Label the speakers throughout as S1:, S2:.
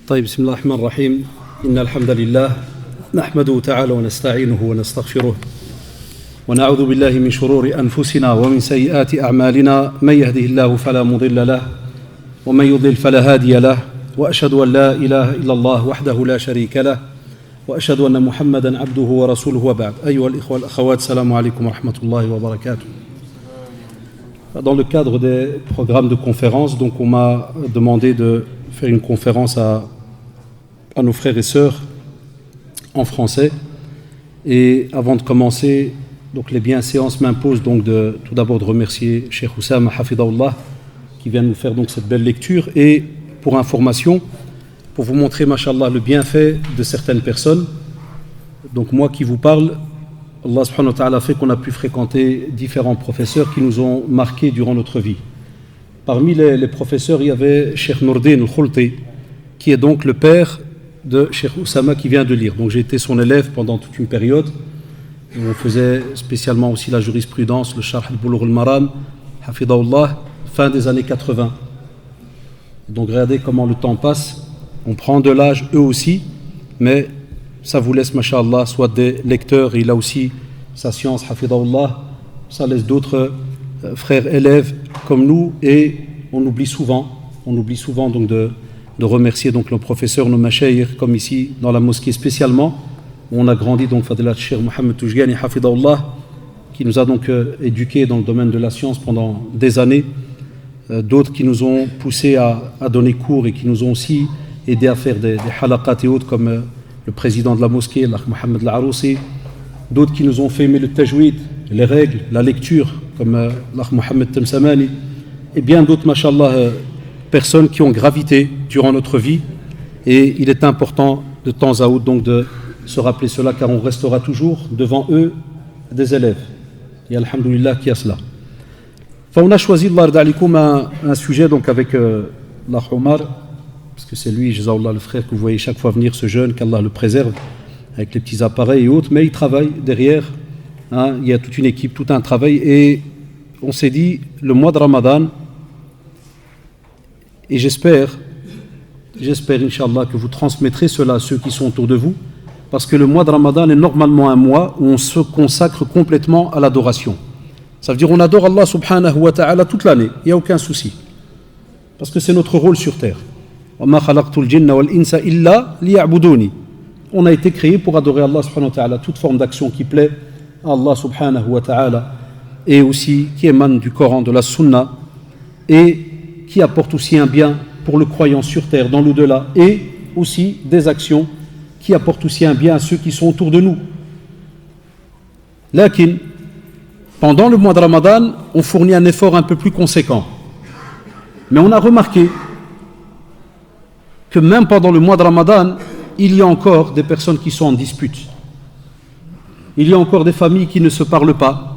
S1: طيب بسم الله الرحمن الرحيم إن الحمد لله نحمده تعالى ونستعينه ونستغفره ونعوذ بالله من شرور أنفسنا ومن سيئات أعمالنا من يهده الله فلا مضل له ومن يضلل فلا هادي له وأشهد أن لا إله إلا الله وحده لا شريك له وأشهد أن محمدا عبده ورسوله وبعد أيها الإخوة والأخوات السلام عليكم ورحمة الله وبركاته. Dans le cadre des programmes de conférences, donc on m'a demandé de faire une conférence à nos frères et sœurs en français. Et avant de commencer, donc les bienséances m'imposent donc tout d'abord de remercier Cheikh Oussama Hafidahullah qui vient nous faire donc cette belle lecture. Et pour information, pour vous montrer, mashallah, le bienfait de certaines personnes, donc moi qui vous parle, Allah subhanahu wa ta'ala a fait qu'on a pu fréquenter différents professeurs qui nous ont marqués durant notre vie. Parmi les professeurs, il y avait Cheikh Nourdin al-Khulti, qui est donc le père de Cheikh Oussama qui vient de lire. Donc j'ai été son élève pendant toute une période. On faisait spécialement aussi la jurisprudence, le Sharh al-Bulugh al-Maram, Hafidahullah, fin des années 80. Donc regardez comment le temps passe. On prend de l'âge, eux aussi, mais ça vous laisse, masha'Allah, soit des lecteurs, et il a aussi sa science, Hafidahullah, ça laisse d'autres frères élèves comme nous, et on oublie souvent donc de remercier donc nos professeurs, nos mashayikh, comme ici dans la mosquée spécialement, où on a grandi, donc Fadilat Cheikh Mohamed Toujgani, Hafidahullah, qui nous a donc éduqués dans le domaine de la science pendant des années, d'autres qui nous ont poussés à donner cours et qui nous ont aussi aidés à faire des halaqat et autres, comme le président de la mosquée, l'Akh Mohamed Al-Aroussi, d'autres qui nous ont fait aimer le tajwid, les règles, la lecture, comme l'Akh Mohamed Temsamani, et bien d'autres, mashallah, personnes qui ont gravité durant notre vie. Et il est important de temps à autre donc de se rappeler cela, car on restera toujours devant eux des élèves. Et alhamdulillah qui a cela. Enfin, on a choisi un sujet donc avec l'Akh Omar, parce que c'est lui, Jazakallah, le frère que vous voyez chaque fois venir, ce jeune, qu'Allah le préserve, avec les petits appareils et autres, mais il travaille derrière, hein, il y a toute une équipe, tout un travail, et on s'est dit, le mois de Ramadan, et j'espère, Inch'Allah, que vous transmettrez cela à ceux qui sont autour de vous, parce que le mois de Ramadan est normalement un mois où on se consacre complètement à l'adoration. Ça veut dire on adore Allah subhanahu wa ta'ala toute l'année, il n'y a aucun souci, parce que c'est notre rôle sur terre. On a été créé pour adorer Allah subhanahu wa ta'ala, toute forme d'action qui plaît à Allah subhanahu wa ta'ala et aussi qui émane du Coran, de la Sunna et qui apporte aussi un bien pour le croyant sur terre, dans l'au-delà, et aussi des actions qui apportent aussi un bien à ceux qui sont autour de nous. Lakin, pendant le mois de Ramadan, on fournit un effort un peu plus conséquent. Mais on a remarqué que même pendant le mois de Ramadan, il y a encore des personnes qui sont en dispute. Il y a encore des familles qui ne se parlent pas.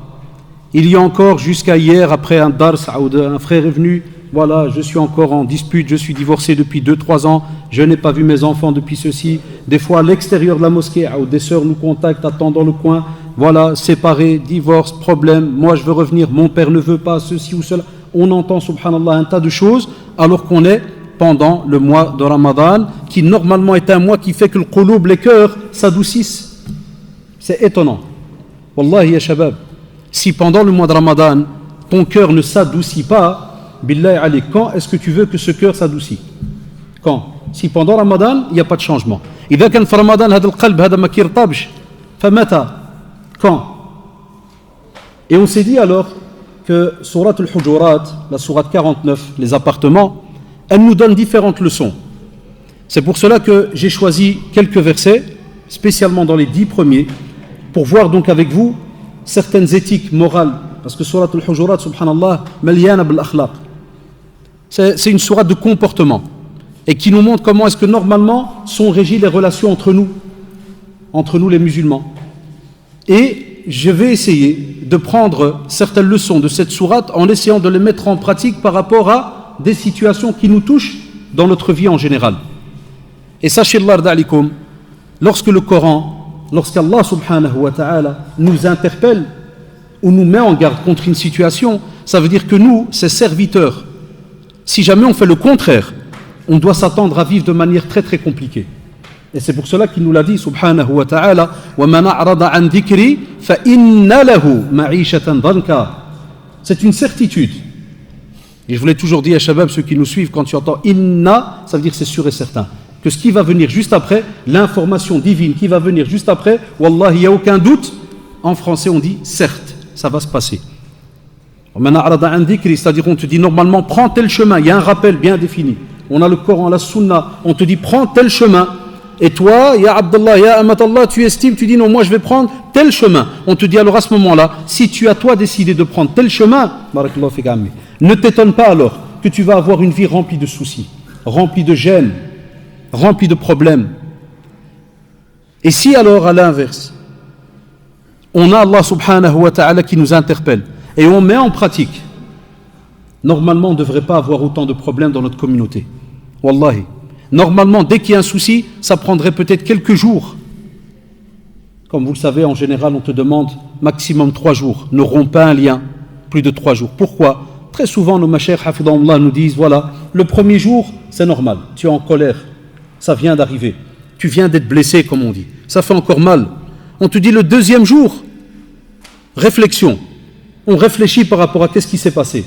S1: Il y a encore, jusqu'à hier, après un dars, un frère est venu, voilà, je suis encore en dispute, je suis divorcé depuis 2-3 ans, je n'ai pas vu mes enfants depuis ceci. Des fois, à l'extérieur de la mosquée, des sœurs nous contactent, attendent dans le coin, voilà, séparés, divorce, problème, moi je veux revenir, mon père ne veut pas, ceci ou cela. On entend, subhanallah, un tas de choses, alors qu'on est pendant le mois de Ramadan, qui normalement est un mois qui fait que le qulub, les cœurs, s'adoucissent. C'est étonnant. Wallahi ya shabab, si pendant le mois de Ramadan, ton cœur ne s'adoucit pas, billahi alayk, quand est-ce que tu veux que ce cœur s'adoucit? Quand? Si pendant Ramadan, il n'y a pas de changement. إذا كان في رمضان هذا القلب هذا ما كيرطبش فمتى? Quand? Et on s'est dit alors que Surat al-Hujurat, la Surat 49, les appartements, elle nous donne différentes leçons. C'est pour cela que j'ai choisi quelques versets, spécialement dans les 10 premiers, pour voir donc avec vous certaines éthiques morales. Parce que Surat al-Hujurat, subhanallah, maliyana bil akhlaq. C'est une sourate de comportement. Et qui nous montre comment est-ce que normalement sont régies les relations entre nous les musulmans. Et je vais essayer de prendre certaines leçons de cette sourate en essayant de les mettre en pratique par rapport à des situations qui nous touchent dans notre vie en général. Et sachez, lorsque le Coran, lorsqu'Allah subhanahu wa ta'ala nous interpelle ou nous met en garde contre une situation, ça veut dire que nous, ses serviteurs, si jamais on fait le contraire, on doit s'attendre à vivre de manière très très compliquée. Et c'est pour cela qu'il nous l'a dit, subhanahu wa ta'ala, وَمَنْ أَعْرَضَ عَنْ ذِكْرِي فَإِنَّ لَهُ مَعِيشَةً ضَنْكًا. C'est une certitude. Et je voulais toujours dire à Shabab, ceux qui nous suivent, quand tu entends inna, ça veut dire que c'est sûr et certain. Que ce qui va venir juste après, l'information divine qui va venir juste après, Wallah, il n'y a aucun doute. En français, on dit certes, ça va se passer. C'est-à-dire, on te dit normalement, prends tel chemin. Il y a un rappel bien défini. On a le Coran, la Sunna. On te dit, prends tel chemin. Et toi, ya Abdallah, ya Amatallah, tu estimes, tu dis non, moi je vais prendre tel chemin. On te dit alors à ce moment-là, si tu as toi décidé de prendre tel chemin, ne t'étonne pas alors que tu vas avoir une vie remplie de soucis, remplie de gêne, remplie de problèmes. Et si alors à l'inverse, on a Allah subhanahu wa ta'ala qui nous interpelle et on met en pratique, normalement on ne devrait pas avoir autant de problèmes dans notre communauté. Wallahi. Normalement, dès qu'il y a un souci, ça prendrait peut-être quelques jours. Comme vous le savez, en général, on te demande maximum 3 jours. Ne romps pas un lien, plus de 3 jours. Pourquoi ? Très souvent, nos mashayikh hafidahumullah nous disent, voilà, le premier jour, c'est normal. Tu es en colère, ça vient d'arriver. Tu viens d'être blessé, comme on dit. Ça fait encore mal. On te dit le deuxième jour, réflexion. On réfléchit par rapport à qu'est-ce qui s'est passé.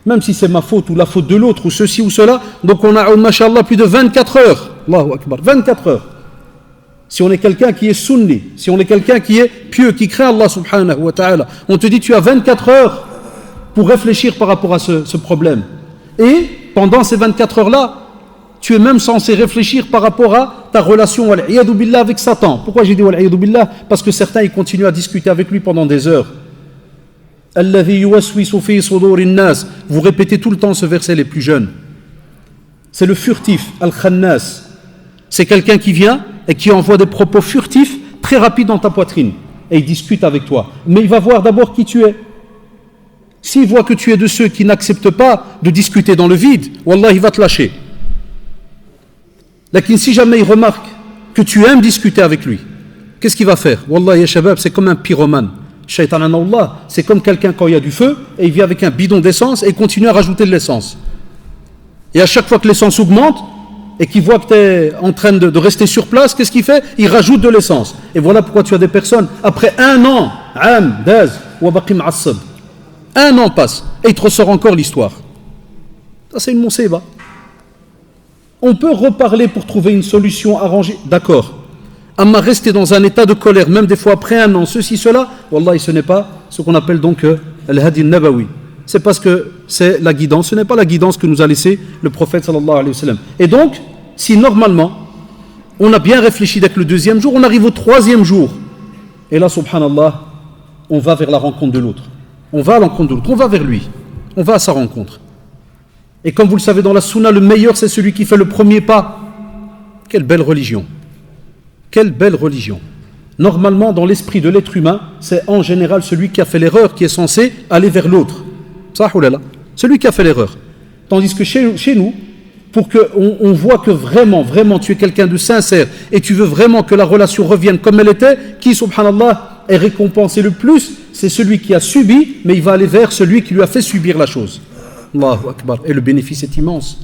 S1: Même si c'est ma faute ou la faute de l'autre ou ceci ou cela, donc on a, mashallah, plus de 24 heures. Allahu Akbar, 24 heures. Si on est quelqu'un qui est sunni, si on est quelqu'un qui est pieux, qui craint Allah subhanahu wa ta'ala, on te dit tu as 24 heures pour réfléchir par rapport à ce problème. Et pendant ces 24 heures-là, tu es même censé réfléchir par rapport à ta relation wal-iyadu billah avec Satan. Pourquoi j'ai dit wal-iyadu billah ? Parce que certains ils continuent à discuter avec lui pendant des heures. Vous répétez tout le temps ce verset les plus jeunes. C'est le furtif, al-khannas. C'est quelqu'un qui vient et qui envoie des propos furtifs très rapides dans ta poitrine. Et il discute avec toi. Mais il va voir d'abord qui tu es. S'il voit que tu es de ceux qui n'acceptent pas de discuter dans le vide, wallah, il va te lâcher. Lakin si jamais il remarque que tu aimes discuter avec lui, qu'est-ce qu'il va faire ? Wallah, ya shabab, c'est comme un pyromane. Shaitan Allah, c'est comme quelqu'un quand il y a du feu et il vient avec un bidon d'essence et il continue à rajouter de l'essence. Et à chaque fois que l'essence augmente et qu'il voit que tu es en train de rester sur place, qu'est-ce qu'il fait ? Il rajoute de l'essence. Et voilà pourquoi tu as des personnes, après 1 an, un an passe et il te ressort encore l'histoire. Ça c'est une monseba. On peut reparler pour trouver une solution arrangée, d'accord. Amma rester dans un état de colère, même des fois après 1 an, ceci, cela, wallahi, ce n'est pas ce qu'on appelle donc al-hadi nabawi. C'est parce que c'est la guidance, ce n'est pas la guidance que nous a laissé le prophète sallallahu alayhi wa sallam. Et donc, si normalement, on a bien réfléchi dès que le 2e jour, on arrive au 3e jour. Et là, subhanallah, on va vers la rencontre de l'autre. On va à l'encontre de l'autre, on va vers lui. On va à sa rencontre. Et comme vous le savez dans la sunna, le meilleur c'est celui qui fait le premier pas. Quelle belle religion. Quelle belle religion. Normalement, dans l'esprit de l'être humain, c'est en général celui qui a fait l'erreur qui est censé aller vers l'autre. Celui qui a fait l'erreur. Tandis que chez nous, pour qu'on voit que vraiment, vraiment, tu es quelqu'un de sincère et tu veux vraiment que la relation revienne comme elle était, qui, subhanallah, est récompensé le plus, c'est celui qui a subi, mais il va aller vers celui qui lui a fait subir la chose. Allahu Akbar. Et le bénéfice est immense.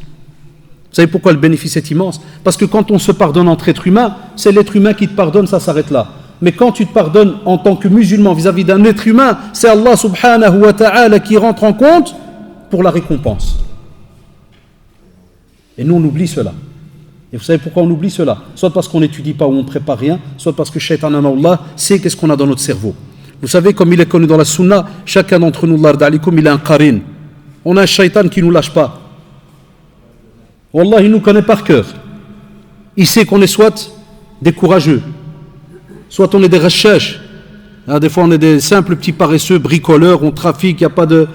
S1: Vous savez pourquoi le bénéfice est immense ? Parce que quand on se pardonne entre êtres humains, c'est l'être humain qui te pardonne, ça s'arrête là. Mais quand tu te pardonnes en tant que musulman vis-à-vis d'un être humain, c'est Allah subhanahu wa ta'ala qui rentre en compte pour la récompense. Et nous on oublie cela. Et vous savez pourquoi on oublie cela ? Soit parce qu'on n'étudie pas ou on ne prépare rien, soit parce que Shaitan Allah sait qu'est-ce qu'on a dans notre cerveau. Vous savez, comme il est connu dans la sunna, chacun d'entre nous, il a un qarin. On a un shaitan qui ne nous lâche pas. Wallah, il nous connaît par cœur. Il sait qu'on est soit des courageux, soit on est des recherches. Des fois, on est des simples petits paresseux, bricoleurs, on trafique, il n'y a pas de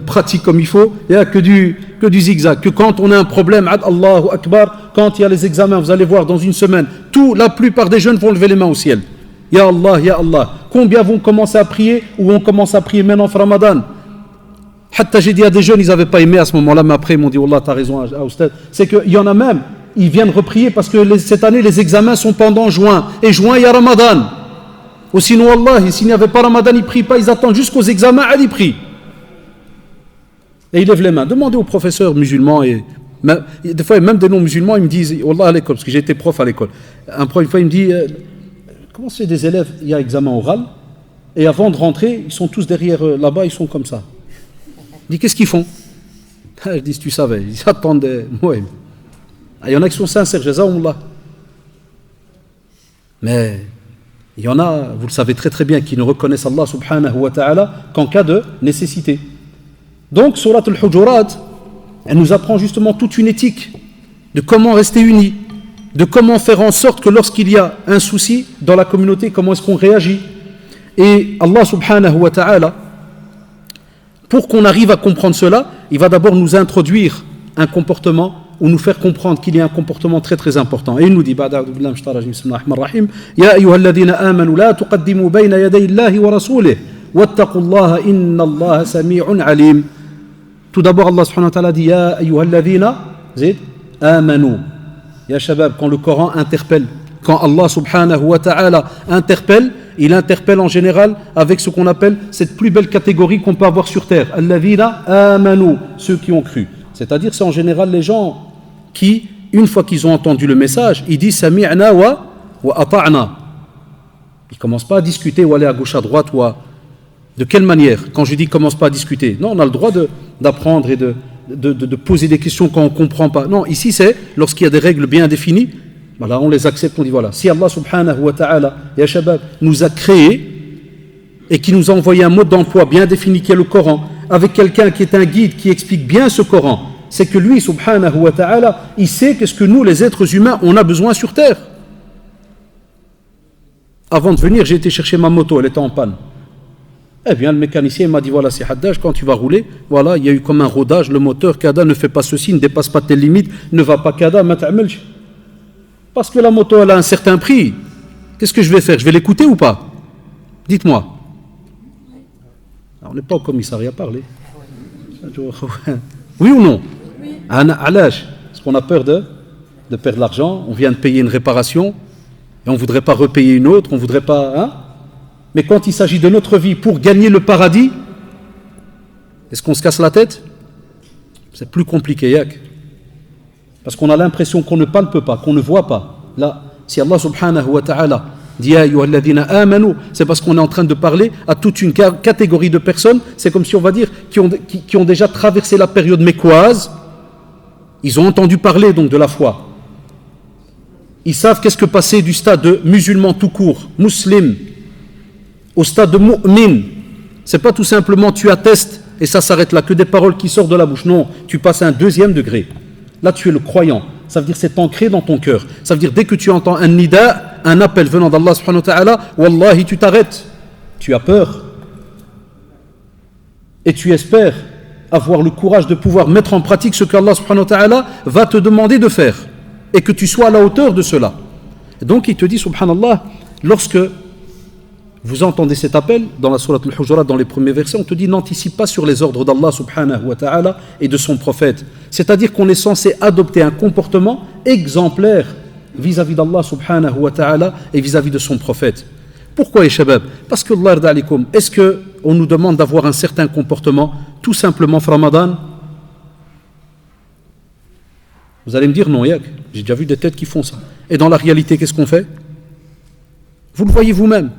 S1: pratique comme il faut, il n'y a que du zigzag. Que quand on a un problème, Allahu Akbar, quand il y a les examens, vous allez voir dans une semaine, la plupart des jeunes vont lever les mains au ciel. Ya Allah, Ya Allah. Combien vont commencer à prier ou on commence à prier maintenant en Ramadan ? Hatta j'ai dit à des jeunes, ils n'avaient pas aimé à ce moment-là, mais après ils m'ont dit, Wallah, t'as raison, Oustad. C'est qu'il y en a même, ils viennent reprier parce que cette année, les examens sont pendant juin. Et juin, il y a Ramadan. Ou sinon, Wallah, s'il n'y avait pas Ramadan, ils ne prient pas, ils attendent jusqu'aux examens, ils prient. Et ils lèvent les mains. Demandez aux professeurs musulmans et Des fois, même des non-musulmans, ils me disent, Wallah à l'école, parce que j'ai été prof à l'école. Un prof, une fois, il me dit, comment c'est des élèves, il y a examen oral, et avant de rentrer, ils sont tous derrière là-bas, ils sont comme ça. Il dit, qu'est-ce qu'ils font? Je dis, si tu savais, ils attendent. Ouais. Il y en a qui sont sincères, jazaoumullah. Mais il y en a, vous le savez très très bien, qui ne reconnaissent Allah subhanahu wa ta'ala qu'en cas de nécessité. Donc, Surat al-Hujurat, elle nous apprend justement toute une éthique de comment rester unis, de comment faire en sorte que lorsqu'il y a un souci dans la communauté, comment est-ce qu'on réagit. Et Allah subhanahu wa ta'ala, pour qu'on arrive à comprendre cela, il va d'abord nous introduire un comportement ou nous faire comprendre qu'il y a un comportement très très important. Et il nous dit, Ya ayyuhalladhina amanu la tuqaddimu bayna yaday Allahi wa rasulih wattaqullaha inna Allaha sami'un alim. Tout d'abord, Allah subhanahu wa ta'ala dit, Ya ayyuhalladhina amanu. Ya shabab, quand le Coran interpelle, quand Allah subhanahu wa ta'ala interpelle, il interpelle en général avec ce qu'on appelle cette plus belle catégorie qu'on peut avoir sur terre. Alladhina amanu, ceux qui ont cru. C'est-à-dire, c'est en général les gens qui, une fois qu'ils ont entendu le message, ils disent Sami'na wa ata'na. Ils ne commencent pas à discuter ou aller à gauche, à droite. De quelle manière? Quand je dis commence pas à discuter, non, on a le droit d'apprendre et de poser des questions quand on ne comprend pas. Non, ici c'est lorsqu'il y a des règles bien définies, voilà, on les accepte, on dit voilà. Si Allah subhanahu wa ta'ala, ya shabab, nous a créés et qui nous a envoyé un mode d'emploi bien défini qui est le Coran, avec quelqu'un qui est un guide qui explique bien ce Coran, c'est que lui, subhanahu wa ta'ala, il sait qu'est-ce que nous, les êtres humains, on a besoin sur terre. Avant de venir, j'ai été chercher ma moto, elle était en panne. Eh bien, le mécanicien m'a dit, voilà, c'est Haddaj, quand tu vas rouler, voilà, il y a eu comme un rodage, le moteur, Kada ne fait pas ceci, ne dépasse pas telle limite, ne va pas Kada, mat'amelch. Parce que la moto, elle a un certain prix. Qu'est-ce que je vais faire? Je vais l'écouter ou pas? Dites-moi. On n'est pas au commissariat à parler. Oui ou non? À l'âge. Parce qu'on a peur de perdre l'argent, on vient de payer une réparation, et on ne voudrait pas repayer une autre, on ne voudrait pas... Hein? Mais quand il s'agit de notre vie pour gagner le paradis, est-ce qu'on se casse la tête? C'est plus compliqué, yak. Parce qu'on a l'impression qu'on ne palpe pas, qu'on ne voit pas. Là, si Allah subhanahu wa ta'ala dit Ya ayyuhalladhina amanu, c'est parce qu'on est en train de parler à toute une catégorie de personnes, c'est comme si on va dire, qui ont déjà traversé la période mécoise, ils ont entendu parler donc de la foi. Ils savent qu'est-ce que passer du stade de musulman tout court, muslim, au stade de mu'min. C'est pas tout simplement tu attestes et ça s'arrête là, que des paroles qui sortent de la bouche. Non, tu passes à un deuxième degré. Là, tu es le croyant. Ça veut dire c'est ancré dans ton cœur. Ça veut dire dès que tu entends un nida, un appel venant d'Allah subhanahu wa ta'ala, wallahi, tu t'arrêtes. Tu as peur. Et tu espères avoir le courage de pouvoir mettre en pratique ce qu'Allah subhanahu wa ta'ala va te demander de faire. Et que tu sois à la hauteur de cela. Et donc, il te dit, subhanallah, lorsque vous entendez cet appel dans la sourate al-Hujurat, dans les premiers versets, on te dit n'anticipe pas sur les ordres d'Allah subhanahu wa ta'ala et de son prophète. C'est-à-dire qu'on est censé adopter un comportement exemplaire vis-à-vis d'Allah subhanahu wa ta'ala et vis-à-vis de son prophète. Pourquoi, shabab? Parce que Allah d'alikum, est-ce qu'on nous demande d'avoir un certain comportement tout simplement Ramadan? Vous allez me dire non, yak, j'ai déjà vu des têtes qui font ça. Et dans la réalité, qu'est-ce qu'on fait? Vous le voyez vous-même.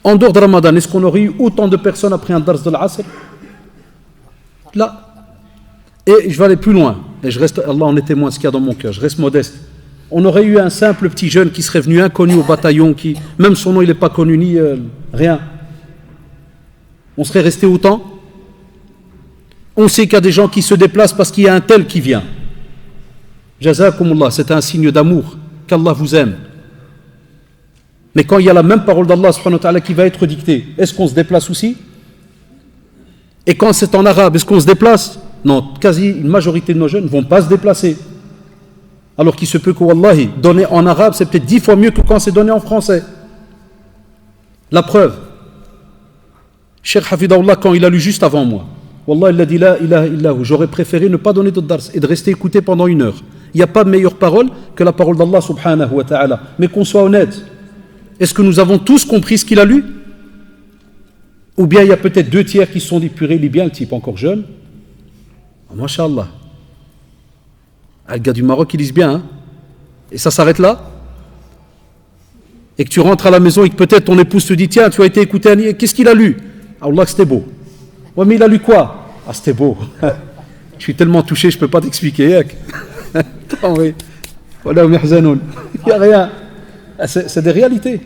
S1: En dehors de Ramadan, est-ce qu'on aurait eu autant de personnes après un dars de l'Asr? Là. Et je vais aller plus loin. Et je reste, Allah en est témoin de ce qu'il y a dans mon cœur. Je reste modeste. On aurait eu un simple petit jeune qui serait venu inconnu au bataillon, qui, même son nom, il n'est pas connu, ni rien. On serait resté autant? On sait qu'il y a des gens qui se déplacent parce qu'il y a un tel qui vient. Jazakumullah, c'est un signe d'amour, qu'Allah vous aime. Mais quand il y a la même parole d'Allah subhanahu wa ta'ala qui va être dictée, est-ce qu'on se déplace aussi? Et quand c'est en arabe, est-ce qu'on se déplace? Non, quasi une majorité de nos jeunes ne vont pas se déplacer. Alors qu'il se peut que, wallahi, donner en arabe, c'est peut-être 10 fois mieux que quand c'est donné en français. La preuve, Cheikh Hafidahullah, quand il a lu juste avant moi, wallah, il a dit la ilaha illahu, j'aurais préféré ne pas donner de dars et de rester écouté pendant 1 heure. Il n'y a pas de meilleure parole que la parole d'Allah subhanahu wa ta'ala. Mais qu'on soit honnête, est-ce que nous avons tous compris ce qu'il a lu? Ou bien il y a peut-être 2 tiers qui se sont dit, purée, il est bien le type, encore jeune. Masha'Allah. Ah, le gars du Maroc, ils lisent bien, hein. Et ça s'arrête là. Et que tu rentres à la maison et que peut-être ton épouse te dit, tiens, tu as été écouté un livre, qu'est-ce qu'il a lu? Ah, Allah, c'était beau. Ouais, mais il a lu quoi? Ah, c'était beau. Je suis tellement touché, je ne peux pas t'expliquer. Attends, oui. Voilà, il n'y a rien. C'est des réalités.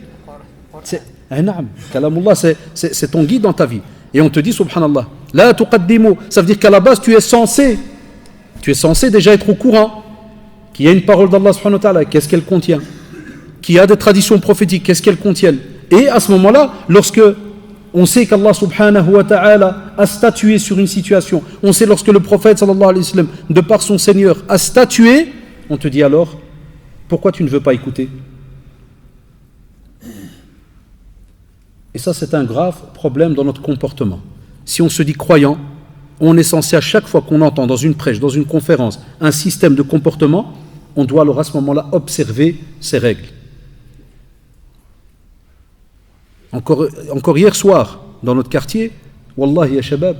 S1: Kalamullah, c'est ton guide dans ta vie. Et on te dit, subhanallah, la tuqaddimu, ça veut dire qu'à la base, tu es censé déjà être au courant qu'il y a une parole d'Allah subhanahu wa ta'ala, qu'est-ce qu'elle contient, qu'il y a des traditions prophétiques, qu'est-ce qu'elles contiennent. Et à ce moment-là, lorsque on sait qu'Allah subhanahu wa ta'ala a statué sur une situation, on sait lorsque le prophète sallallahu alayhi wa sallam, de par son Seigneur, a statué, on te dit alors, pourquoi tu ne veux pas écouter? Et ça, c'est un grave problème dans notre comportement. Si on se dit croyant, on est censé à chaque fois qu'on entend dans une prêche, dans une conférence, un système de comportement, on doit alors à ce moment-là observer ces règles. Encore hier soir, dans notre quartier, Wallahi ya shabab,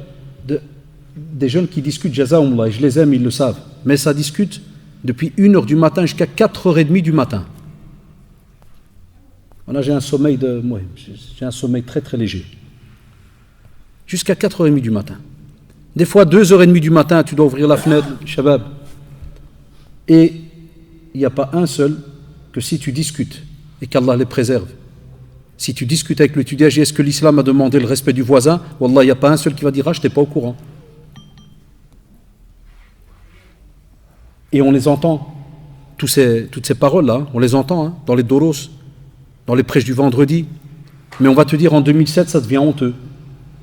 S1: des jeunes qui discutent, jazaoumullah, et je les aime, ils le savent, mais ça discute depuis 1h du matin jusqu'à 4h30 du matin. Voilà, j'ai un sommeil très très léger. Jusqu'à 4h30 du matin. Des fois, 2h30 du matin, tu dois ouvrir la fenêtre, shabab. Et il n'y a pas un seul que si tu discutes, et qu'Allah les préserve, si tu discutes avec l'étudiant, est-ce que l'islam a demandé le respect du voisin? Wallah, il n'y a pas un seul qui va dire, ah, je n'étais pas au courant. Et on les entend, toutes ces paroles-là, on les entend hein, dans les doros, dans les prêches du vendredi. Mais on va te dire, en 2007, ça devient honteux.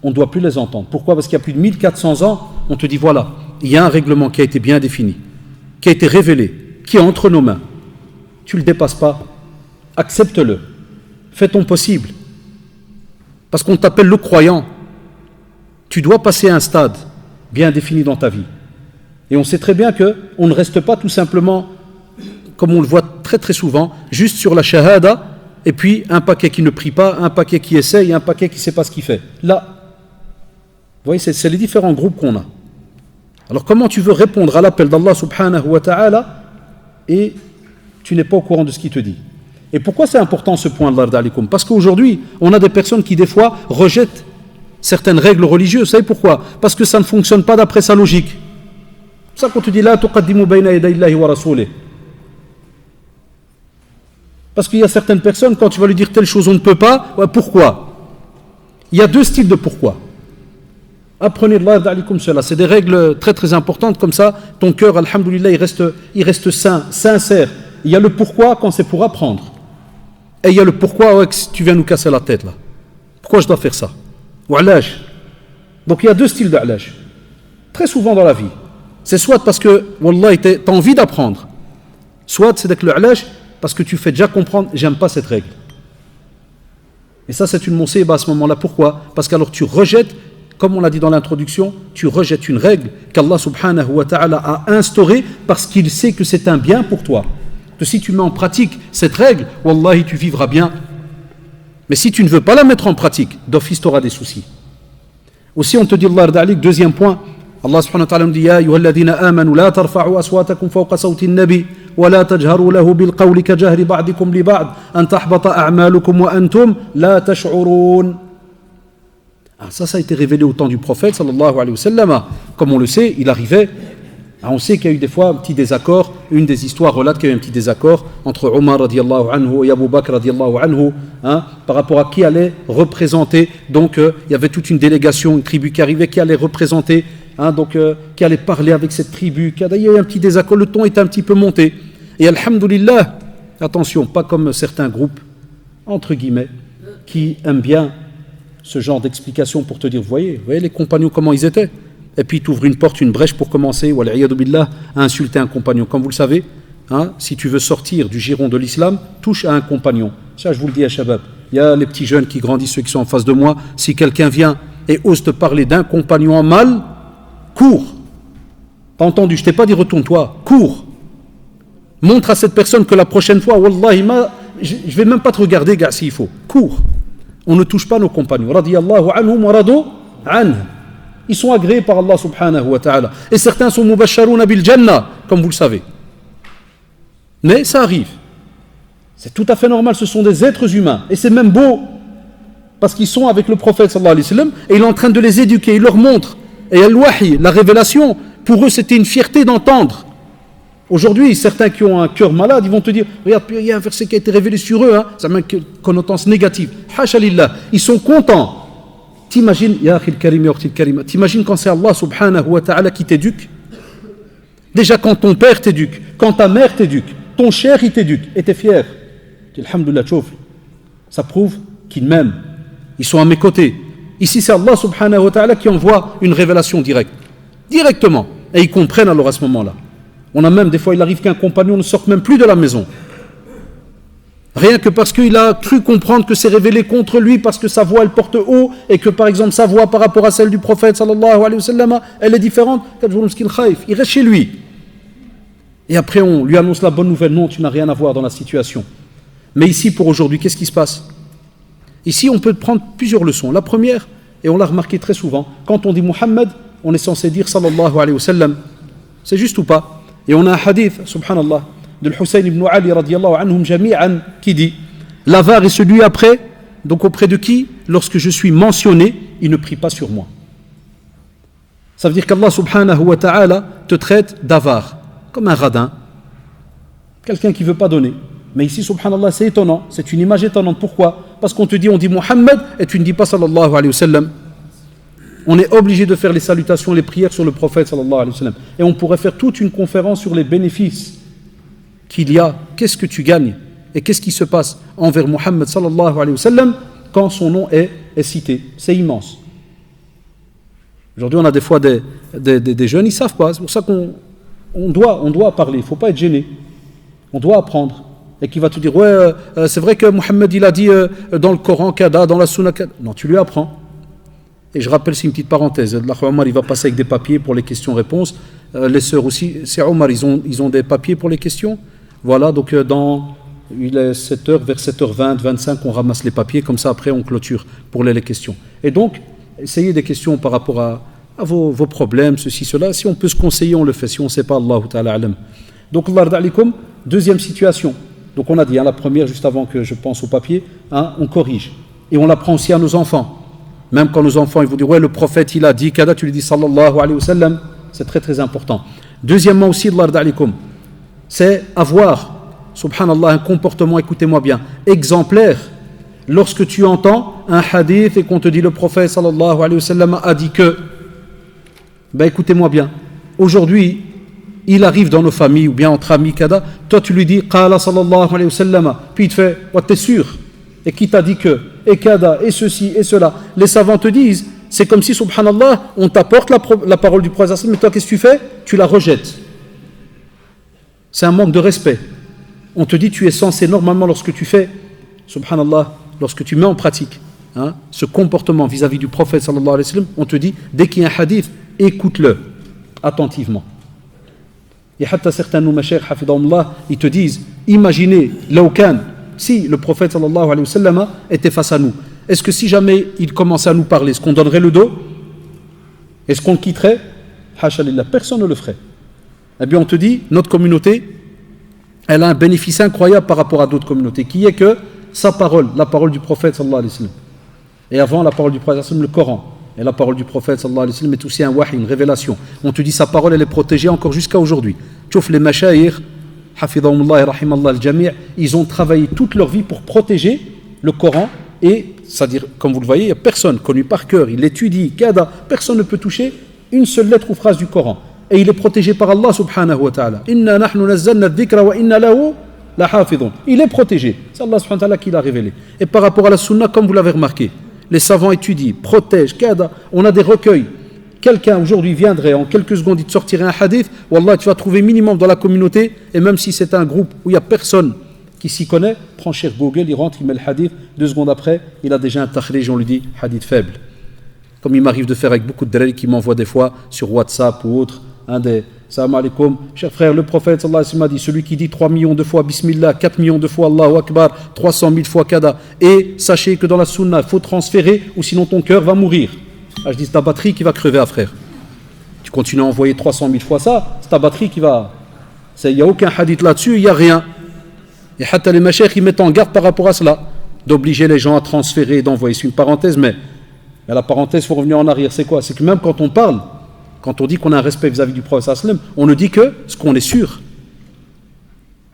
S1: On ne doit plus les entendre. Pourquoi? Parce qu'il y a plus de 1400 ans, on te dit, voilà, il y a un règlement qui a été bien défini, qui a été révélé, qui est entre nos mains. Tu ne le dépasses pas, accepte-le. Fais ton possible. Parce qu'on t'appelle le croyant. Tu dois passer à un stade bien défini dans ta vie. Et on sait très bien qu'on ne reste pas tout simplement, comme on le voit très très souvent, juste sur la shahada, et puis un paquet qui ne prie pas, un paquet qui essaye, un paquet qui ne sait pas ce qu'il fait. Là, vous voyez, c'est les différents groupes qu'on a. Alors comment tu veux répondre à l'appel d'Allah subhanahu wa ta'ala et tu n'es pas au courant de ce qu'il te dit? Et pourquoi c'est important ce point de l'Arda? Parce qu'aujourd'hui, on a des personnes qui des fois rejettent certaines règles religieuses. Vous savez pourquoi? Parce que ça ne fonctionne pas d'après sa logique. C'est ça qu'on te dit la tuqaddimu bayna yaday Allahi wa rasoulih. Parce qu'il y a certaines personnes, quand tu vas lui dire telle chose on ne peut pas, ouais, pourquoi? Il y a deux styles de pourquoi. Apprenez de l'Arda cela. C'est des règles très très importantes, comme ça, ton cœur, alhamdoulilah, il reste sain, sincère. Il y a le pourquoi quand c'est pour apprendre. Et il y a le pourquoi, ouais, tu viens nous casser la tête là. Pourquoi je dois faire ça? Ou alaj. Donc il y a deux styles d'alaj. Très souvent dans la vie. C'est soit parce que, wallah, tu as envie d'apprendre. Soit c'est avec le alaj parce que tu fais déjà comprendre, j'aime pas cette règle. Et ça c'est une monseiba à ce moment-là. Pourquoi? Parce qu'alors tu rejettes, comme on l'a dit dans l'introduction, tu rejettes une règle qu'Allah subhanahu wa ta'ala a instaurée parce qu'il sait que c'est un bien pour toi. Que si tu mets en pratique cette règle, wallahi, tu vivras bien. Mais si tu ne veux pas la mettre en pratique, d'office, tu auras des soucis. Aussi, on te dit, Allah da'alik, deuxième point, Allah subhanahu wa ta'ala nous dit, Ya ayyuhalladhina amanu, la tarfa'u aswatakum fawqa sawti an-nabi, wa la tajharu lahu bil qawli ka jahri ba'dikum li ba'd, an tahbata a'malukum wa antum la tash'urun. Ça a été révélé au temps du prophète, sallallahu alayhi wa sallam. Comme on le sait, il arrivait. On sait qu'il y a eu des fois un petit désaccord. Une des histoires relate qu'il y a eu un petit désaccord entre Omar radiallahu anhu et Abu Bakr radiallahu anhu par rapport à qui allait représenter. Donc il y avait toute une délégation, une tribu qui arrivait, qui allait représenter, qui allait parler avec cette tribu. Il y a eu un petit désaccord, le ton était un petit peu monté. Et alhamdoulilah, attention, pas comme certains groupes, entre guillemets, qui aiment bien ce genre d'explication pour te dire, vous voyez les compagnons comment ils étaient. Et puis tu ouvres une porte, une brèche pour commencer, wal'iyadu billah, à insulter un compagnon. Comme vous le savez, si tu veux sortir du giron de l'islam, touche à un compagnon. Ça, je vous le dis à Shabab. Il y a les petits jeunes qui grandissent, ceux qui sont en face de moi. Si quelqu'un vient et ose te parler d'un compagnon en mal, cours. T'as entendu? Je t'ai pas dit retourne-toi, cours. Montre à cette personne que la prochaine fois, wallahi, je vais même pas te regarder, gars, s'il faut. Cours. On ne touche pas nos compagnons. Radiyallahu anhum wa radu anhu. Ils sont agréés par Allah subhanahu wa ta'ala. Et certains sont mubasharouna bil jannah, comme vous le savez. Mais ça arrive. C'est tout à fait normal, ce sont des êtres humains. Et c'est même beau, parce qu'ils sont avec le prophète sallallahu alayhi wa sallam, et il est en train de les éduquer, il leur montre. Et al-wahi, la révélation, pour eux c'était une fierté d'entendre. Aujourd'hui, certains qui ont un cœur malade, ils vont te dire, regarde, il y a un verset qui a été révélé sur eux, ça a une connotation négative. Hasha lillah, ils sont contents. T'imagines, ya akhil karim, ya akhil karima, t'imagines quand c'est Allah subhanahu wa ta'ala qui t'éduque? Déjà quand ton père t'éduque, quand ta mère t'éduque, ton cher il t'éduque, et t'es fier. Tu dis, alhamdoulilah, tchouf. Ça prouve qu'ils m'aiment. Ils sont à mes côtés. Ici, c'est Allah subhanahu wa ta'ala qui envoie une révélation directe. Directement. Et ils comprennent alors à ce moment-là. On a même, des fois, il arrive qu'un compagnon ne sorte même plus de la maison. Rien que parce qu'il a cru comprendre que c'est révélé contre lui, parce que sa voix, elle porte haut, et que, par exemple, sa voix par rapport à celle du prophète, sallallahu alayhi wa sallam, elle est différente. Il reste chez lui. Et après, on lui annonce la bonne nouvelle. Non, tu n'as rien à voir dans la situation. Mais ici, pour aujourd'hui, qu'est-ce qui se passe? Ici, on peut prendre plusieurs leçons. La première, et on l'a remarqué très souvent, quand on dit Muhammad, on est censé dire sallallahu alayhi wa sallam. C'est juste ou pas? Et on a un hadith, subhanallah, de Hussein ibn Ali radiyallahu anhum jami'an, qui dit l'avare est celui après, donc auprès de qui? Lorsque je suis mentionné, il ne prie pas sur moi. Ça veut dire qu'Allah subhanahu wa ta'ala te traite d'avare, comme un radin, quelqu'un qui ne veut pas donner. Mais ici, subhanallah, c'est étonnant, c'est une image étonnante. Pourquoi? Parce qu'on te dit, on dit Muhammad, et tu ne dis pas sallallahu alayhi wa sallam. On est obligé de faire les salutations, les prières sur le prophète sallallahu alayhi wa sallam. Et on pourrait faire toute une conférence sur les bénéfices qu'il y a, qu'est-ce que tu gagnes, et qu'est-ce qui se passe envers Muhammad sallallahu alayhi wa sallam quand son nom est cité. C'est immense. Aujourd'hui, on a des fois des jeunes, ils ne savent pas. C'est pour ça qu'on doit parler, il ne faut pas être gêné. On doit apprendre. Et qui va te dire, ouais, c'est vrai que Mohammed il a dit dans le Coran kada, dans la Sunna kada. Non, tu lui apprends. Et je rappelle, c'est une petite parenthèse. L'Akh Omar, il va passer avec des papiers pour les questions-réponses. Les sœurs aussi, c'est Omar, ils ont des papiers pour les questions. Voilà, donc il est 7h, vers 7h20, 25, on ramasse les papiers, comme ça après on clôture pour les questions. Et donc, essayez des questions par rapport à vos problèmes, ceci, cela. Si on peut se conseiller, on le fait. Si on ne sait pas, Allah ta'ala alam. Donc, Allah ra'alikum, deuxième situation. Donc on a dit, la première, juste avant que je pense au papier, on corrige. Et on l'apprend aussi à nos enfants. Même quand nos enfants ils vous disent, ouais, le prophète il a dit, kada, tu lui dis sallallahu alayhi wa sallam, c'est très très important. Deuxièmement aussi, c'est avoir, subhanallah, un comportement, écoutez-moi bien, exemplaire. Lorsque tu entends un hadith et qu'on te dit le prophète sallallahu alayhi wa sallam a dit que, écoutez-moi bien, aujourd'hui, il arrive dans nos familles ou bien entre amis, kada, toi tu lui dis qala sallallahu alayhi wa sallam, puis il te fait t'es sûr, et qui t'a dit que, et kada, et ceci, et cela. Les savants te disent, c'est comme si subhanallah, on t'apporte la parole du prophète, mais toi qu'est-ce que tu fais? Tu la rejettes. C'est un manque de respect. On te dit, tu es censé normalement, lorsque tu fais, subhanallah, lorsque tu mets en pratique ce comportement vis-à-vis du prophète sallallahu alayhi wa sallam, on te dit, dès qu'il y a un hadith, écoute-le attentivement. Et hatta certains de nos mashayikh, hafidahumullah, ils te disent, imaginez, laoukan, si le prophète sallallahu alayhi wa sallam était face à nous, est-ce que si jamais il commençait à nous parler, est-ce qu'on donnerait le dos? Est-ce qu'on le quitterait? Hasha lillah, personne ne le ferait. Eh bien on te dit, notre communauté, elle a un bénéfice incroyable par rapport à d'autres communautés, qui est que sa parole, la parole du prophète sallallahu alayhi wa sallam, et avant la parole du prophète sallallahu alayhi wa sallam, le Coran, et la parole du prophète sallallahu alayhi wa sallam est aussi un wahi, une révélation. On te dit sa parole, elle est protégée encore jusqu'à aujourd'hui. Tchouf les mashayikh, hafidahumullah et rahimallah al-jami', ils ont travaillé toute leur vie pour protéger le Coran, et c'est-à-dire, comme vous le voyez, il n'y a personne connu par cœur, il l'étudie, kada, personne ne peut toucher une seule lettre ou phrase du Coran. Et il est protégé par Allah subhanahu wa ta'ala. Inna nahnu nazzalna dhikra wa inna lahu la hafidun. Il est protégé. C'est Allah subhanahu wa ta'ala qui l'a révélé. Et par rapport à la sunna, comme vous l'avez remarqué, les savants étudient, protègent, kada. On a des recueils. Quelqu'un aujourd'hui viendrait, en quelques secondes, il te sortirait un hadith. Wallah, tu vas trouver minimum dans la communauté. Et même si c'est un groupe où il n'y a personne qui s'y connaît, prend cher Google, il rentre, il met le hadith. 2 secondes après, il a déjà un takhrij, on lui dit hadith faible. Comme il m'arrive de faire avec beaucoup de drels qui m'envoient des fois sur WhatsApp ou autre. Salam alaikum, cher frère, le prophète sallallahu alayhi wa sallam a dit, celui qui dit 3 millions de fois Bismillah, 4 millions de fois Allahu Akbar, 300 000 fois Kada, et sachez que dans la sunna, il faut transférer ou sinon ton cœur va mourir. Je dis, c'est ta batterie qui va crever, frère. Tu continues à envoyer 300 000 fois ça, c'est ta batterie qui va... Il n'y a aucun hadith là-dessus, il n'y a rien. Et hatta les mashayikh, ils mettent en garde par rapport à cela, d'obliger les gens à transférer, d'envoyer. C'est une parenthèse, mais la parenthèse, il faut revenir en arrière. C'est quoi? C'est que même quand on parle, quand on dit qu'on a un respect vis-à-vis du prophète sallam, on ne dit que ce qu'on est sûr.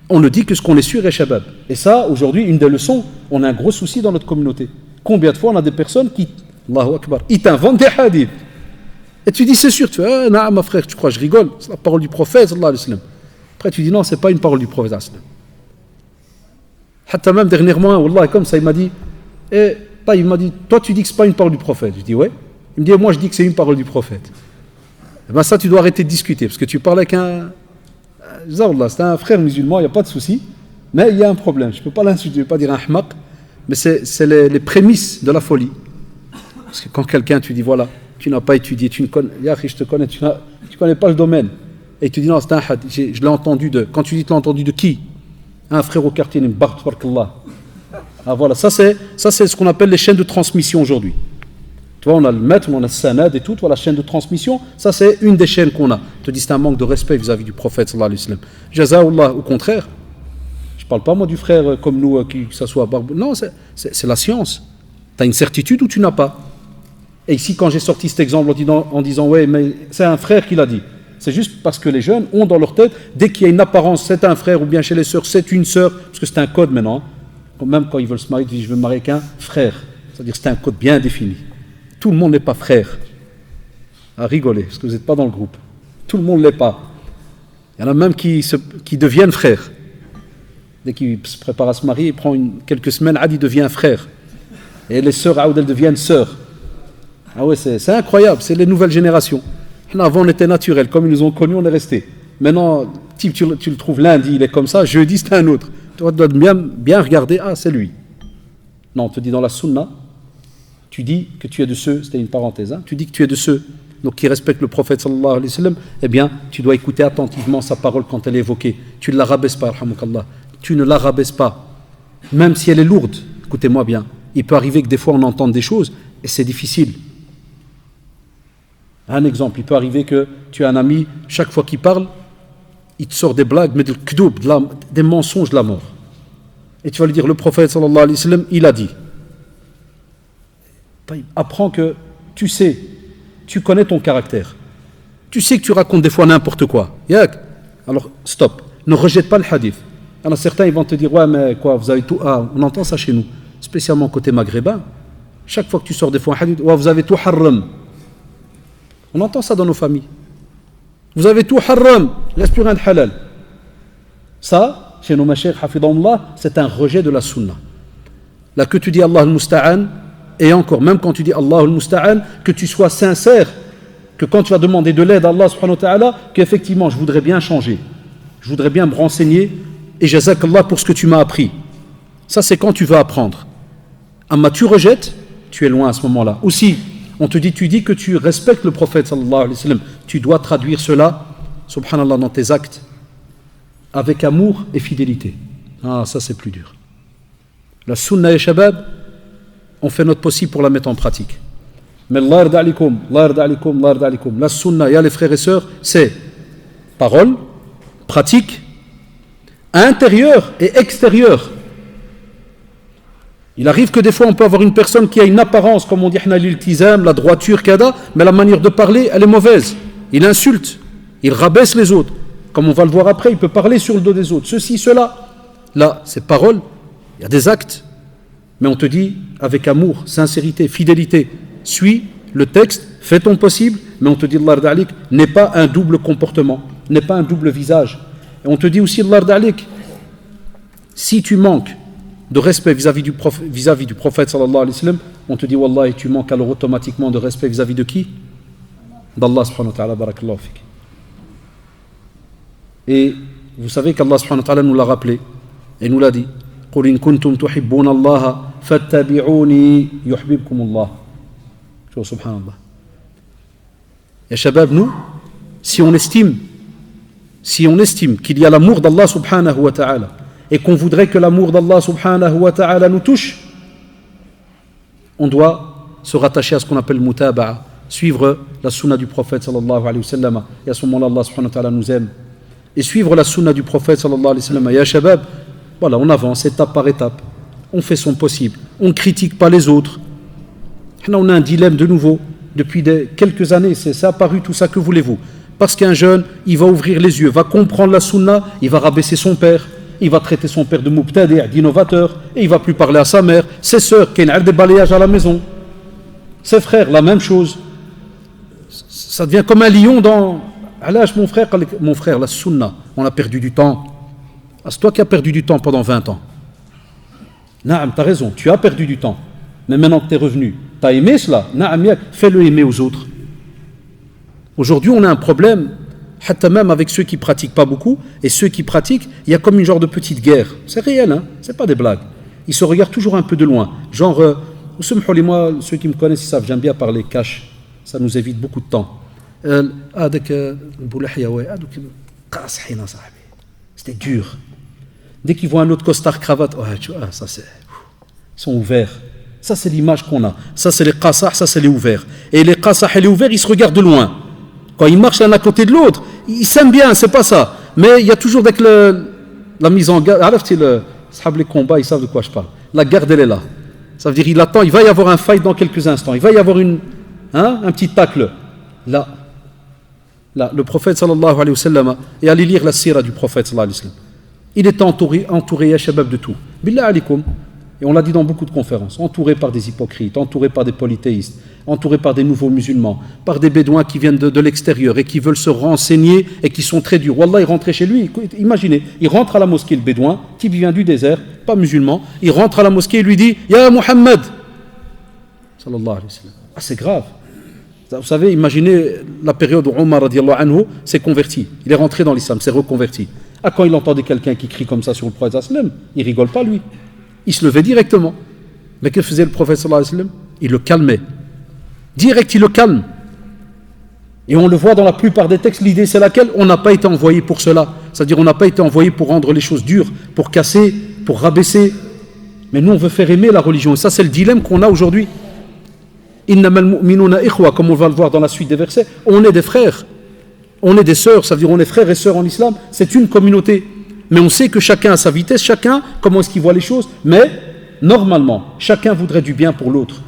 S1: On ne dit que ce qu'on est sûr est shabab. Et ça, aujourd'hui, une des leçons, on a un gros souci dans notre communauté. Combien de fois on a des personnes qui, Allahu Akbar, ils t'inventent des hadiths. Et tu dis, c'est sûr, tu fais, non, ma frère, tu crois, je rigole, c'est la parole du prophète, sallallahu alayhi wa sallam. Après, tu dis, non, c'est pas une parole du prophète, sallallahu alayhi wa sallam. Hatta même dernièrement, wallah, comme ça, il m'a dit, toi, tu dis que c'est pas une parole du prophète. Je dis, ouais. Il me dit, moi, je dis que c'est une parole du prophète. Et bien, ça, tu dois arrêter de discuter, parce que tu parles avec c'est un frère musulman, il n'y a pas de souci, mais il y a un problème. Je ne peux pas l'insulter, je ne vais pas dire un hmaq, mais c'est les prémices de la folie. Parce que quand quelqu'un, tu dis, voilà, tu n'as pas étudié, tu ne connais, je te connais, tu connais pas le domaine, et tu dis, non, c'est un hadith, je l'ai entendu de. Quand tu dis, tu l'as entendu de qui? Un frère au quartier, voilà, ça c'est ce qu'on appelle les chaînes de transmission aujourd'hui. Tu vois, on a le maître, on a le sanad et tout, voilà, la chaîne de transmission, ça c'est une des chaînes qu'on a. Je te dis, c'est un manque de respect vis-à-vis du prophète sallallahu alayhi wa sallam. Jazaoullah, au contraire, je ne parle pas moi du frère comme nous, qui s'assoit à Barbou. Non, c'est la science. Tu as une certitude ou tu n'as pas. Et ici, quand j'ai sorti cet exemple en disant, ouais, mais c'est un frère qui l'a dit. C'est juste parce que les jeunes ont dans leur tête, dès qu'il y a une apparence, c'est un frère, ou bien chez les sœurs, c'est une sœur, parce que c'est un code maintenant. Même quand ils veulent se marier, ils disent, je veux me marier avec un frère. C'est-à-dire que c'est un code bien défini. Tout le monde n'est pas frère. À rigoler, parce que vous n'êtes pas dans le groupe. Tout le monde ne l'est pas. Il y en a même qui deviennent frères. Dès qu'il se prépare à se marier, il prend quelques semaines, il devient frère. Et les sœurs, elles deviennent sœurs. Ah ouais, c'est incroyable, c'est les nouvelles générations. Avant, on était naturel, comme ils nous ont connus, on est resté. Maintenant, tu le trouves lundi, il est comme ça, jeudi, c'est un autre. Tu dois bien regarder, c'est lui. Non, on te dit dans la sunna, tu dis que tu es de ceux, c'était une parenthèse, tu dis que tu es de ceux donc, qui respectent le prophète sallallahu alayhi wa sallam, eh bien, tu dois écouter attentivement sa parole quand elle est évoquée. Tu ne la rabaisses pas, alhamdoulilah. Tu ne la rabaisses pas. Même si elle est lourde, écoutez-moi bien, il peut arriver que des fois on entende des choses et c'est difficile. Un exemple, il peut arriver que tu as un ami, chaque fois qu'il parle, il te sort des blagues, mais des mensonges de la mort. Et tu vas lui dire, le prophète sallallahu alayhi wa sallam, il a dit. Apprends que tu sais, tu connais ton caractère. Tu sais que tu racontes des fois n'importe quoi. Alors, stop. Ne rejette pas le hadith. Il y en a certains, ils vont te dire, ouais, mais quoi, vous avez tout. On entend ça chez nous, spécialement côté maghrébin. Chaque fois que tu sors des fois un hadith, ouais, vous avez tout haram. On entend ça dans nos familles. Vous avez tout haram, il ne reste plus rien de halal. Ça, chez nos mashayikh, hafidahumullah, c'est un rejet de la sunna. Là que tu dis Allah al-Musta'an, et encore, même quand tu dis Allah al-Musta'an, que tu sois sincère, que quand tu vas demander de l'aide à Allah subhanahu wa ta'ala, qu'effectivement, je voudrais bien changer, je voudrais bien me renseigner, et jazakallah pour ce que tu m'as appris. Ça, c'est quand tu vas apprendre. Amma tu rejettes, tu es loin à ce moment-là. Aussi, tu dis que tu respectes le prophète sallallahu alayhi wa sallam. Tu dois traduire cela, subhanallah, dans tes actes, avec amour et fidélité. Ça c'est plus dur. La sunna et shabab, on fait notre possible pour la mettre en pratique. Mais Allah yarda alikum, la sunna, il y a les frères et sœurs, c'est parole, pratique, intérieur et extérieur. Il arrive que des fois on peut avoir une personne qui a une apparence, comme on dit l'iltizam, la droiture kada, mais la manière de parler, elle est mauvaise. Il insulte, il rabaisse les autres. Comme on va le voir après, il peut parler sur le dos des autres. Ceci, cela. Là, c'est parole, il y a des actes. Mais on te dit, avec amour, sincérité, fidélité, suis le texte, fais ton possible, mais on te dit, Allah da'alik, n'est pas un double comportement, n'est pas un double visage. Et on te dit aussi, Allah da'alik, si tu manques de respect vis-à-vis du prophète sallallahu alayhi wa sallam, on te dit wallahi tu manques alors automatiquement de respect vis-à-vis de qui? D'Allah subhanahu wa ta'ala, barakallahu fik. Et vous savez qu'Allah subhanahu wa ta'ala nous l'a rappelé et nous l'a dit, قُلْ إِن كُنْتُمْ تُحِبُّونَ اللَّهَ فَاتَّبِعُونِي يُحْبِبْكُمُ اللَّهُ. Subhanallah. Et shabab, nous, si on estime qu'il y a l'amour d'Allah subhanahu wa ta'ala et qu'on voudrait que l'amour d'Allah subhanahu wa ta'ala nous touche, on doit se rattacher à ce qu'on appelle mutaba'a, suivre la sunna du prophète sallallahu alayhi wa sallam, et à ce moment-là Allah subhanahu wa ta'ala nous aime, et suivre la sunna du prophète sallallahu alayhi wa sallam. Ya shabab, Voilà, on avance étape par étape. On fait son possible. On ne critique pas les autres. Là, on a un dilemme de nouveau. Depuis quelques années, c'est apparu tout ça, que voulez-vous? Parce qu'un jeune, il va ouvrir les yeux, va comprendre la sunna, il va rabaisser son père, il va traiter son père de mubtadi', d'innovateur, et il ne va plus parler à sa mère, ses sœurs, qui ont des balayages à la maison, ses frères, la même chose. Ça devient comme un lion dans... Alage, mon frère, la sunna, on a perdu du temps. Ah, c'est toi qui as perdu du temps pendant 20 ans. Naam, tu as raison, tu as perdu du temps. Mais maintenant que tu es revenu, tu as aimé cela, naam, fais-le aimer aux autres. Aujourd'hui, on a un problème, même avec ceux qui ne pratiquent pas beaucoup, et ceux qui pratiquent, il y a comme une genre de petite guerre. C'est réel, hein? C'est pas des blagues. Ils se regardent toujours un peu de loin. Genre, moi, ceux qui me connaissent, ils savent, j'aime bien parler cash. Ça nous évite beaucoup de temps. C'était dur. Dès qu'ils voient un autre costard cravate, ça c'est... Ils sont ouverts. Ça c'est l'image qu'on a. Ça c'est les qassah, ça c'est les ouverts. Et les qassah et les ouverts, ils se regardent de loin. Quand ils marchent l'un à côté de l'autre, ils s'aiment bien, c'est pas ça. Mais il y a toujours la mise en garde. Les combats, ils savent de quoi je parle. La garde, elle est là. Ça veut dire, il attend, il va y avoir un fight dans quelques instants. Il va y avoir un petit tacle. Là, le prophète sallallahu alayhi wa sallam, et allez lire la sira du prophète sallallahu alayhi wa sallam. Il était entouré ya shabab de tout. Billah alikum. Et on l'a dit dans beaucoup de conférences, entouré par des hypocrites, entouré par des polythéistes, entouré par des nouveaux musulmans, par des bédouins qui viennent de l'extérieur et qui veulent se renseigner et qui sont très durs. Wallah, il rentrait chez lui, imaginez, il rentre à la mosquée, le bédouin, qui vient du désert, pas musulman, il rentre à la mosquée et lui dit « Ya Muhammad !» sallallahu alayhi wa sallam. Ah, c'est grave. Vous savez, imaginez la période où Omar radiallahu anhu s'est converti. Il est rentré dans l'islam, s'est reconverti. Ah, quand il entendait quelqu'un qui crie comme ça sur le prophète sallam, il rigole pas lui. Il se levait directement. Mais que faisait le prophète sallallahu alayhi wa sallam? Il le calmait. Direct, il le calme. Et on le voit dans la plupart des textes, l'idée c'est laquelle? On n'a pas été envoyé pour cela. C'est-à-dire on n'a pas été envoyé pour rendre les choses dures, pour casser, pour rabaisser. Mais nous on veut faire aimer la religion. Et ça c'est le dilemme qu'on a aujourd'hui. Innamal mu'minuna ikhwa, comme on va le voir dans la suite des versets. On est des frères. On est des sœurs. Ça veut dire on est frères et sœurs en islam. C'est une communauté. Mais on sait que chacun a sa vitesse, chacun, comment est-ce qu'il voit les choses. Mais, normalement, chacun voudrait du bien pour l'autre.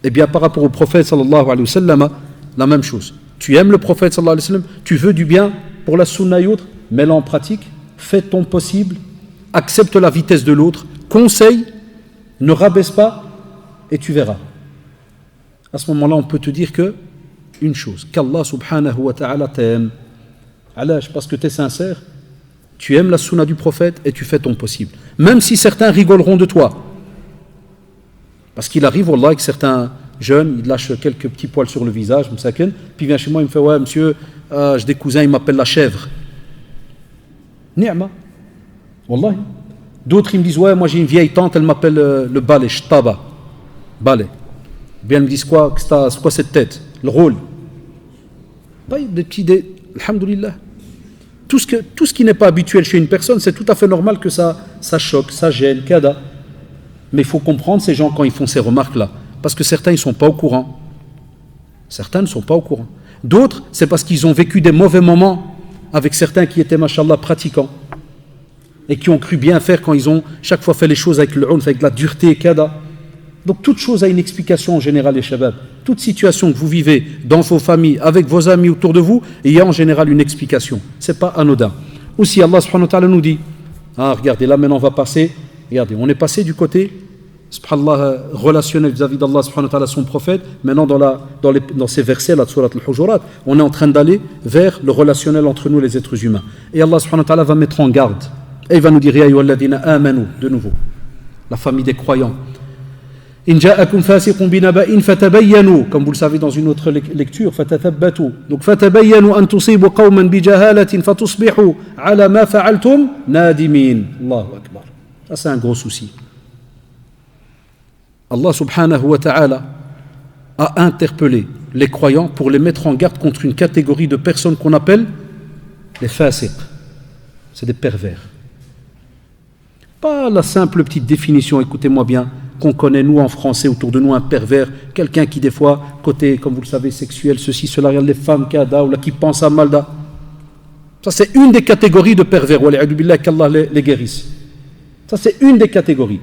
S1: Eh bien, par rapport au prophète, sallallahu alayhi wa sallam, la même chose. Tu aimes le prophète, sallallahu alayhi wa sallam, tu veux du bien pour la sunna et autres, mets-la en pratique, fais ton possible, accepte la vitesse de l'autre, conseille, ne rabaisse pas, et tu verras. À ce moment-là, on peut te dire que, une chose, qu'Allah subhanahu wa ta'ala t'aime. Alaj, parce que tu es sincère, tu aimes la sunna du prophète et tu fais ton possible. Même si certains rigoleront de toi. Parce qu'il arrive, wallah, que certains jeunes, ils lâchent quelques petits poils sur le visage, puis il vient chez moi, il me fait « Ouais, monsieur, j'ai des cousins, ils m'appellent la chèvre. » Ni'ma. Wallah. D'autres, ils me disent « Ouais, moi j'ai une vieille tante, elle m'appelle le balai, shtaba. Balai. » Bien, ils me disent quoi, c'est quoi cette tête? Le rôle. Des petits... Alhamdulillah. Tout ce qui n'est pas habituel chez une personne, c'est tout à fait normal que ça choque, ça gêne, kada. Mais il faut comprendre ces gens quand ils font ces remarques-là. Parce que certains, ils ne sont pas au courant. Certains ne sont pas au courant. D'autres, c'est parce qu'ils ont vécu des mauvais moments avec certains qui étaient, machallah, pratiquants. Et qui ont cru bien faire quand ils ont chaque fois fait les choses avec le unf, avec la dureté, kada. Donc toute chose a une explication en général, les shabab. Toute situation que vous vivez dans vos familles, avec vos amis autour de vous, il y a en général une explication. Ce n'est pas anodin. Aussi Allah subhanahu wa ta'ala nous dit, regardez, là maintenant on va passer, regardez, on est passé du côté subhanallah, relationnel vis-à-vis d'Allah subhanahu wa ta'ala, son prophète. Maintenant dans ces versets là de Surat al-Hujurat, on est en train d'aller vers le relationnel entre nous les êtres humains. Et Allah subhanahu wa ta'ala va mettre en garde. Et il va nous dire, ya ayyuhalladhina amanu, de nouveau, la famille des croyants. In ja'akum fasiqun binaba'in fatabayyanu, comme vous le savez dans une autre lecture, fatathabbatu. Donc fatabayyanu an tusibu qawman bijahalatin fatusbihu ala ma fa'altum nadimin. Allahu akbar. Ça c'est un gros souci. Allah subhanahu wa ta'ala a interpellé les croyants pour les mettre en garde contre une catégorie de personnes qu'on appelle les fasiq. C'est des pervers. Pas la simple petite définition, écoutez-moi bien, qu'on connaît nous en français autour de nous, un pervers, quelqu'un qui des fois, côté, comme vous le savez, sexuel, ceci, cela, regarde les femmes ou là, qui pensent à malda. Ça c'est une des catégories de pervers, qu'Allah les guérisse. Ça, c'est une des catégories.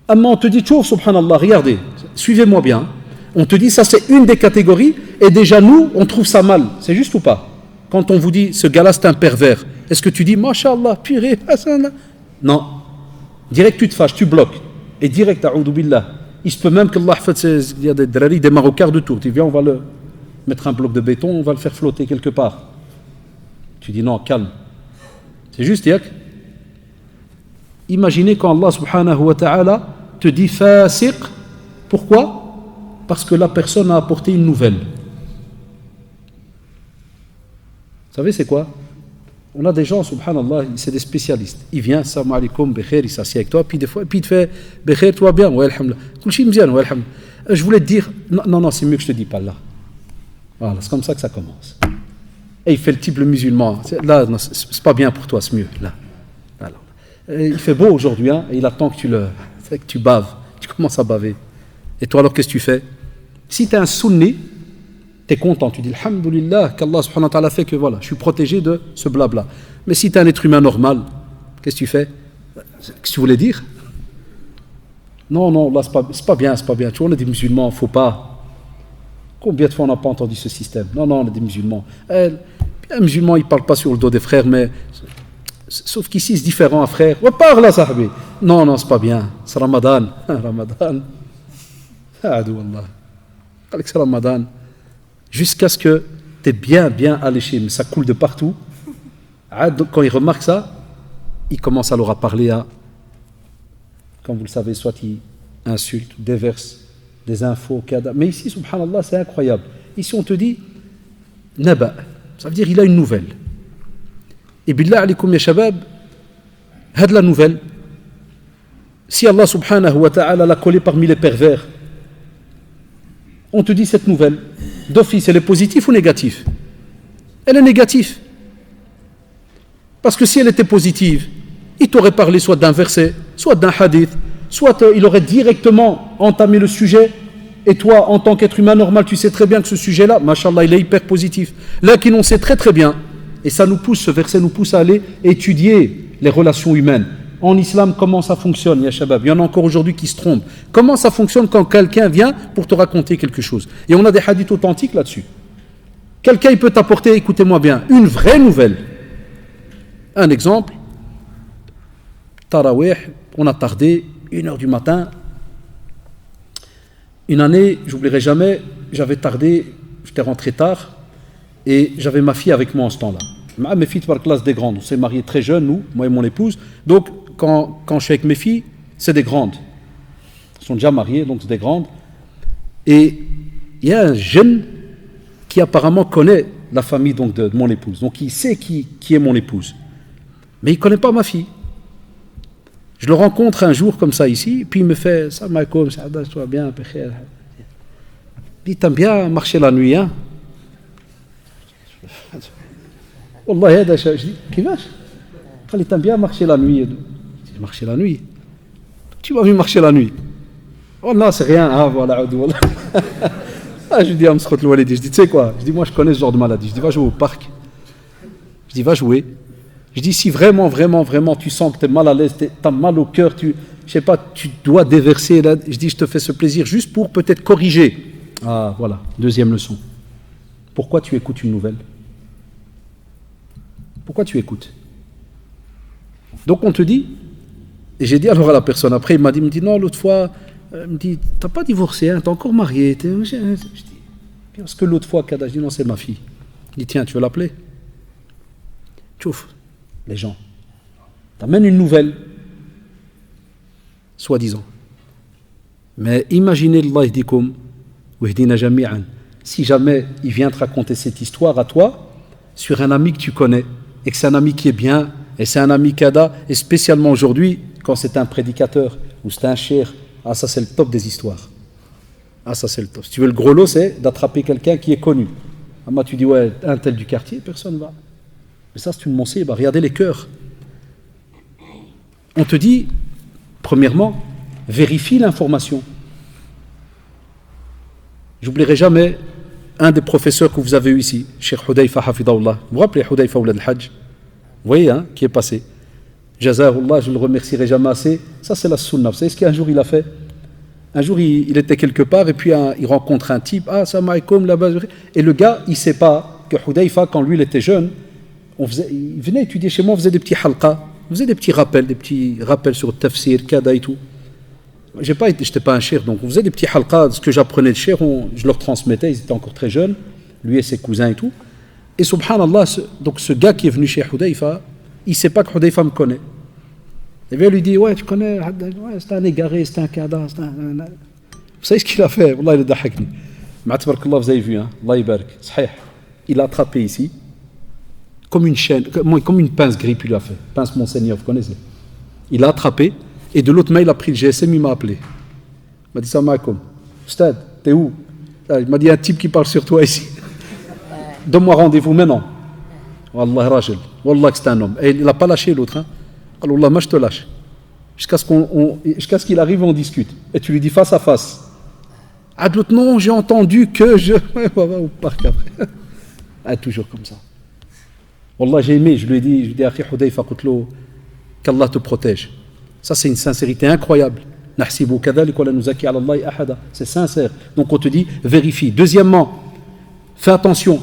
S1: Amma, on te dit, tchouf, subhanallah, regardez, suivez-moi bien. On te dit, ça, c'est une des catégories, et déjà, nous, on trouve ça mal. C'est juste ou pas? Quand on vous dit, ce gars-là, c'est un pervers, est-ce que tu dis, mashallah, purée, Hassan? Non. Direct, tu te fâches, tu bloques. Et direct, a'oudou billah. Il se peut même qu'Allah fasse, il y a des drari, des Marocains de tour. Tu viens, on va le mettre un bloc de béton, on va le faire flotter quelque part. Tu dis, non, calme. C'est juste, yak. Imaginez quand Allah subhanahu wa ta'ala te dit fasiq. Pourquoi? Parce que la personne a apporté une nouvelle. Vous savez c'est quoi? On a des gens, subhanallah, c'est des spécialistes. Il vient, salam alaikum, bekhair, il s'assied avec toi, puis des fois, puis il te fait bekhair, toi bien, ouais, alhamdulillah. Kulchi mzyan, ouais, alhamdulillah. Je voulais te dire, non, c'est mieux que je te dis pas là. Voilà, c'est comme ça que ça commence. Et il fait le type le musulman. Là, non, c'est pas bien pour toi, c'est mieux, là. Il fait beau aujourd'hui, hein, et il attend que tu baves. Tu commences à baver. Et toi, alors, qu'est-ce que tu fais? Si tu es un sunni, tu es content. Tu dis, alhamdulillah, qu'Allah subhanahu wa ta'ala fait que voilà, je suis protégé de ce blabla. Mais si tu es un être humain normal, qu'est-ce que tu fais? Qu'est-ce que tu voulais dire? Non, là, c'est pas bien. Tu vois, on est des musulmans, faut pas. Combien de fois on n'a pas entendu ce système? Non, on est des musulmans. Un musulman, il ne parle pas sur le dos des frères, mais... Sauf qu'ici, c'est différent, frère. Ouais, parle là, sahbi. Non, c'est pas bien. C'est Ramadan. Ramadan. Adou Allah. C'est Ramadan. Jusqu'à ce que tu es bien alléché, mais ça coule de partout. Quand il remarque ça, il commence alors à parler à, comme vous le savez, soit il insulte, déverse des infos, mais ici, subhanallah, c'est incroyable. Ici, on te dit, naba, ça veut dire il a une nouvelle. Et billah alikum ya shabab, had la nouvelle. Si Allah subhanahu wa ta'ala l'a collé parmi les pervers, on te dit cette nouvelle, d'office, elle est positive ou négative? Elle est négative. Parce que si elle était positive, il t'aurait parlé soit d'un verset, soit d'un hadith, soit il aurait directement entamé le sujet, et toi, en tant qu'être humain normal, tu sais très bien que ce sujet-là, mashallah, il est hyper positif. Là, qui l'on sait très très bien, et ça nous pousse, ce verset nous pousse à aller étudier les relations humaines. En islam, comment ça fonctionne, ya shabab? Il y en a encore aujourd'hui qui se trompent. Comment ça fonctionne quand quelqu'un vient pour te raconter quelque chose? Et on a des hadiths authentiques là-dessus. Quelqu'un, il peut t'apporter, écoutez-moi bien, une vraie nouvelle. Un exemple, Tarawih, on a tardé, 1h du matin. Une année, j'oublierai jamais, j'avais tardé, j'étais rentré tard, et j'avais ma fille avec moi en ce temps-là. Mes filles par classe des grandes, on s'est mariés très jeunes, nous, moi et mon épouse. Donc, quand je suis avec mes filles, c'est des grandes. Elles sont déjà mariées, donc c'est des grandes. Et il y a un jeune qui apparemment connaît la famille donc, de mon épouse. Donc, il sait qui est mon épouse. Mais il ne connaît pas ma fille. Je le rencontre un jour comme ça ici, puis il me fait « Salam alaikum, ça va bien, péché. » Il dit « T'aimes bien marcher la nuit, hein ?» Wallah, je dis, qui va? Il t'aime bien marcher la nuit. Je dis, marcher la nuit? Tu m'as vu marcher la nuit? Oh non, c'est rien. Ah voilà, je lui dis, je dis, tu sais quoi? Je dis, moi je connais ce genre de maladie. Je dis, va jouer au parc. Je dis, va jouer. Je dis, si vraiment tu sens que tu es mal à l'aise, tu as mal au cœur, je sais pas, tu dois déverser. Là. Je dis, je te fais ce plaisir juste pour peut-être corriger. Ah voilà, deuxième leçon. Pourquoi tu écoutes une nouvelle? Pourquoi tu écoutes? Donc on te dit, et j'ai dit alors à la personne, après il me dit non, l'autre fois, il me dit, t'as pas divorcé, hein, t'es encore marié. Je dis, parce que l'autre fois, je dis non, c'est ma fille. Il dit, tiens, tu veux l'appeler? Tchouf, les gens. T'amènes une nouvelle, soi-disant. Mais imaginez, Allah yahdikum, wa yahdina jami'an, si jamais il vient te raconter cette histoire à toi, sur un ami que tu connais, et que c'est un ami qui est bien, et c'est un ami kada, et spécialement aujourd'hui, quand c'est un prédicateur, ou c'est un cher, ah ça c'est le top des histoires. Ah ça c'est le top. Si tu veux le gros lot, c'est d'attraper quelqu'un qui est connu. Ah, moi tu dis ouais, un tel du quartier, personne ne va. Mais ça c'est une monsiba, regardez les cœurs. On te dit, premièrement, vérifie l'information. J'oublierai jamais un des professeurs que vous avez eu ici, Cheikh Hudayfa Hafidahullah. Vous vous rappelez Hudayfa Oulad al-Hajj? Vous voyez, hein, qui est passé. Jazahullah, je ne le remercierai jamais assez. Ça, c'est la sunna. Vous savez ce qu'un jour il a fait? Un jour, il était quelque part et puis il rencontre un type. Ah, salam alaikum, là-bas. Et le gars, il ne sait pas que Hudayfa, quand lui, il était jeune, il venait étudier chez moi, on faisait des petits halqa, on faisait des petits rappels sur le tafsir, kada et tout. Je n'étais pas un cheikh, donc on faisait des petits halqa, ce que j'apprenais de cheikh, je leur transmettais, ils étaient encore très jeunes, lui et ses cousins et tout. Et subhanallah, donc ce gars qui est venu chez Hudayfa, il ne sait pas que Hudayfa me connaît. Et bien, il lui dit, ouais, tu connais, ouais, c'est un égaré, c'est un kada, c'est un... Vous savez ce qu'il a fait? Wallah, il a dahakni. Ma'atabarkallah, vous avez vu, hein? Allah ibarak, sahih. Il a attrapé ici, comme une chaîne, comme une pince grippe, il a fait. Pince Monseigneur, vous connaissez? Il a attrapé, et de l'autre main, il a pris le GSM, il m'a appelé. Il m'a dit, salam alaikum. Ustad, t'es où? Il m'a dit, il y a un type qui parle sur toi ici. Donne-moi rendez-vous maintenant. Wallah, rajel. Wallah, que c'est un homme. Et il n'a pas lâché l'autre, hein? Alors, Allah, moi je te lâche. Jusqu'à ce qu'il arrive, on discute. Et tu lui dis face à face. Ah, l'autre, non, j'ai entendu que je. Au parc après. Ah, toujours comme ça. Wallah, j'ai aimé, je lui ai dit, Akhi Hudayfa, qu'Allah te protège. Ça, c'est une sincérité incroyable. C'est sincère. Donc, on te dit, vérifie. Deuxièmement, fais attention.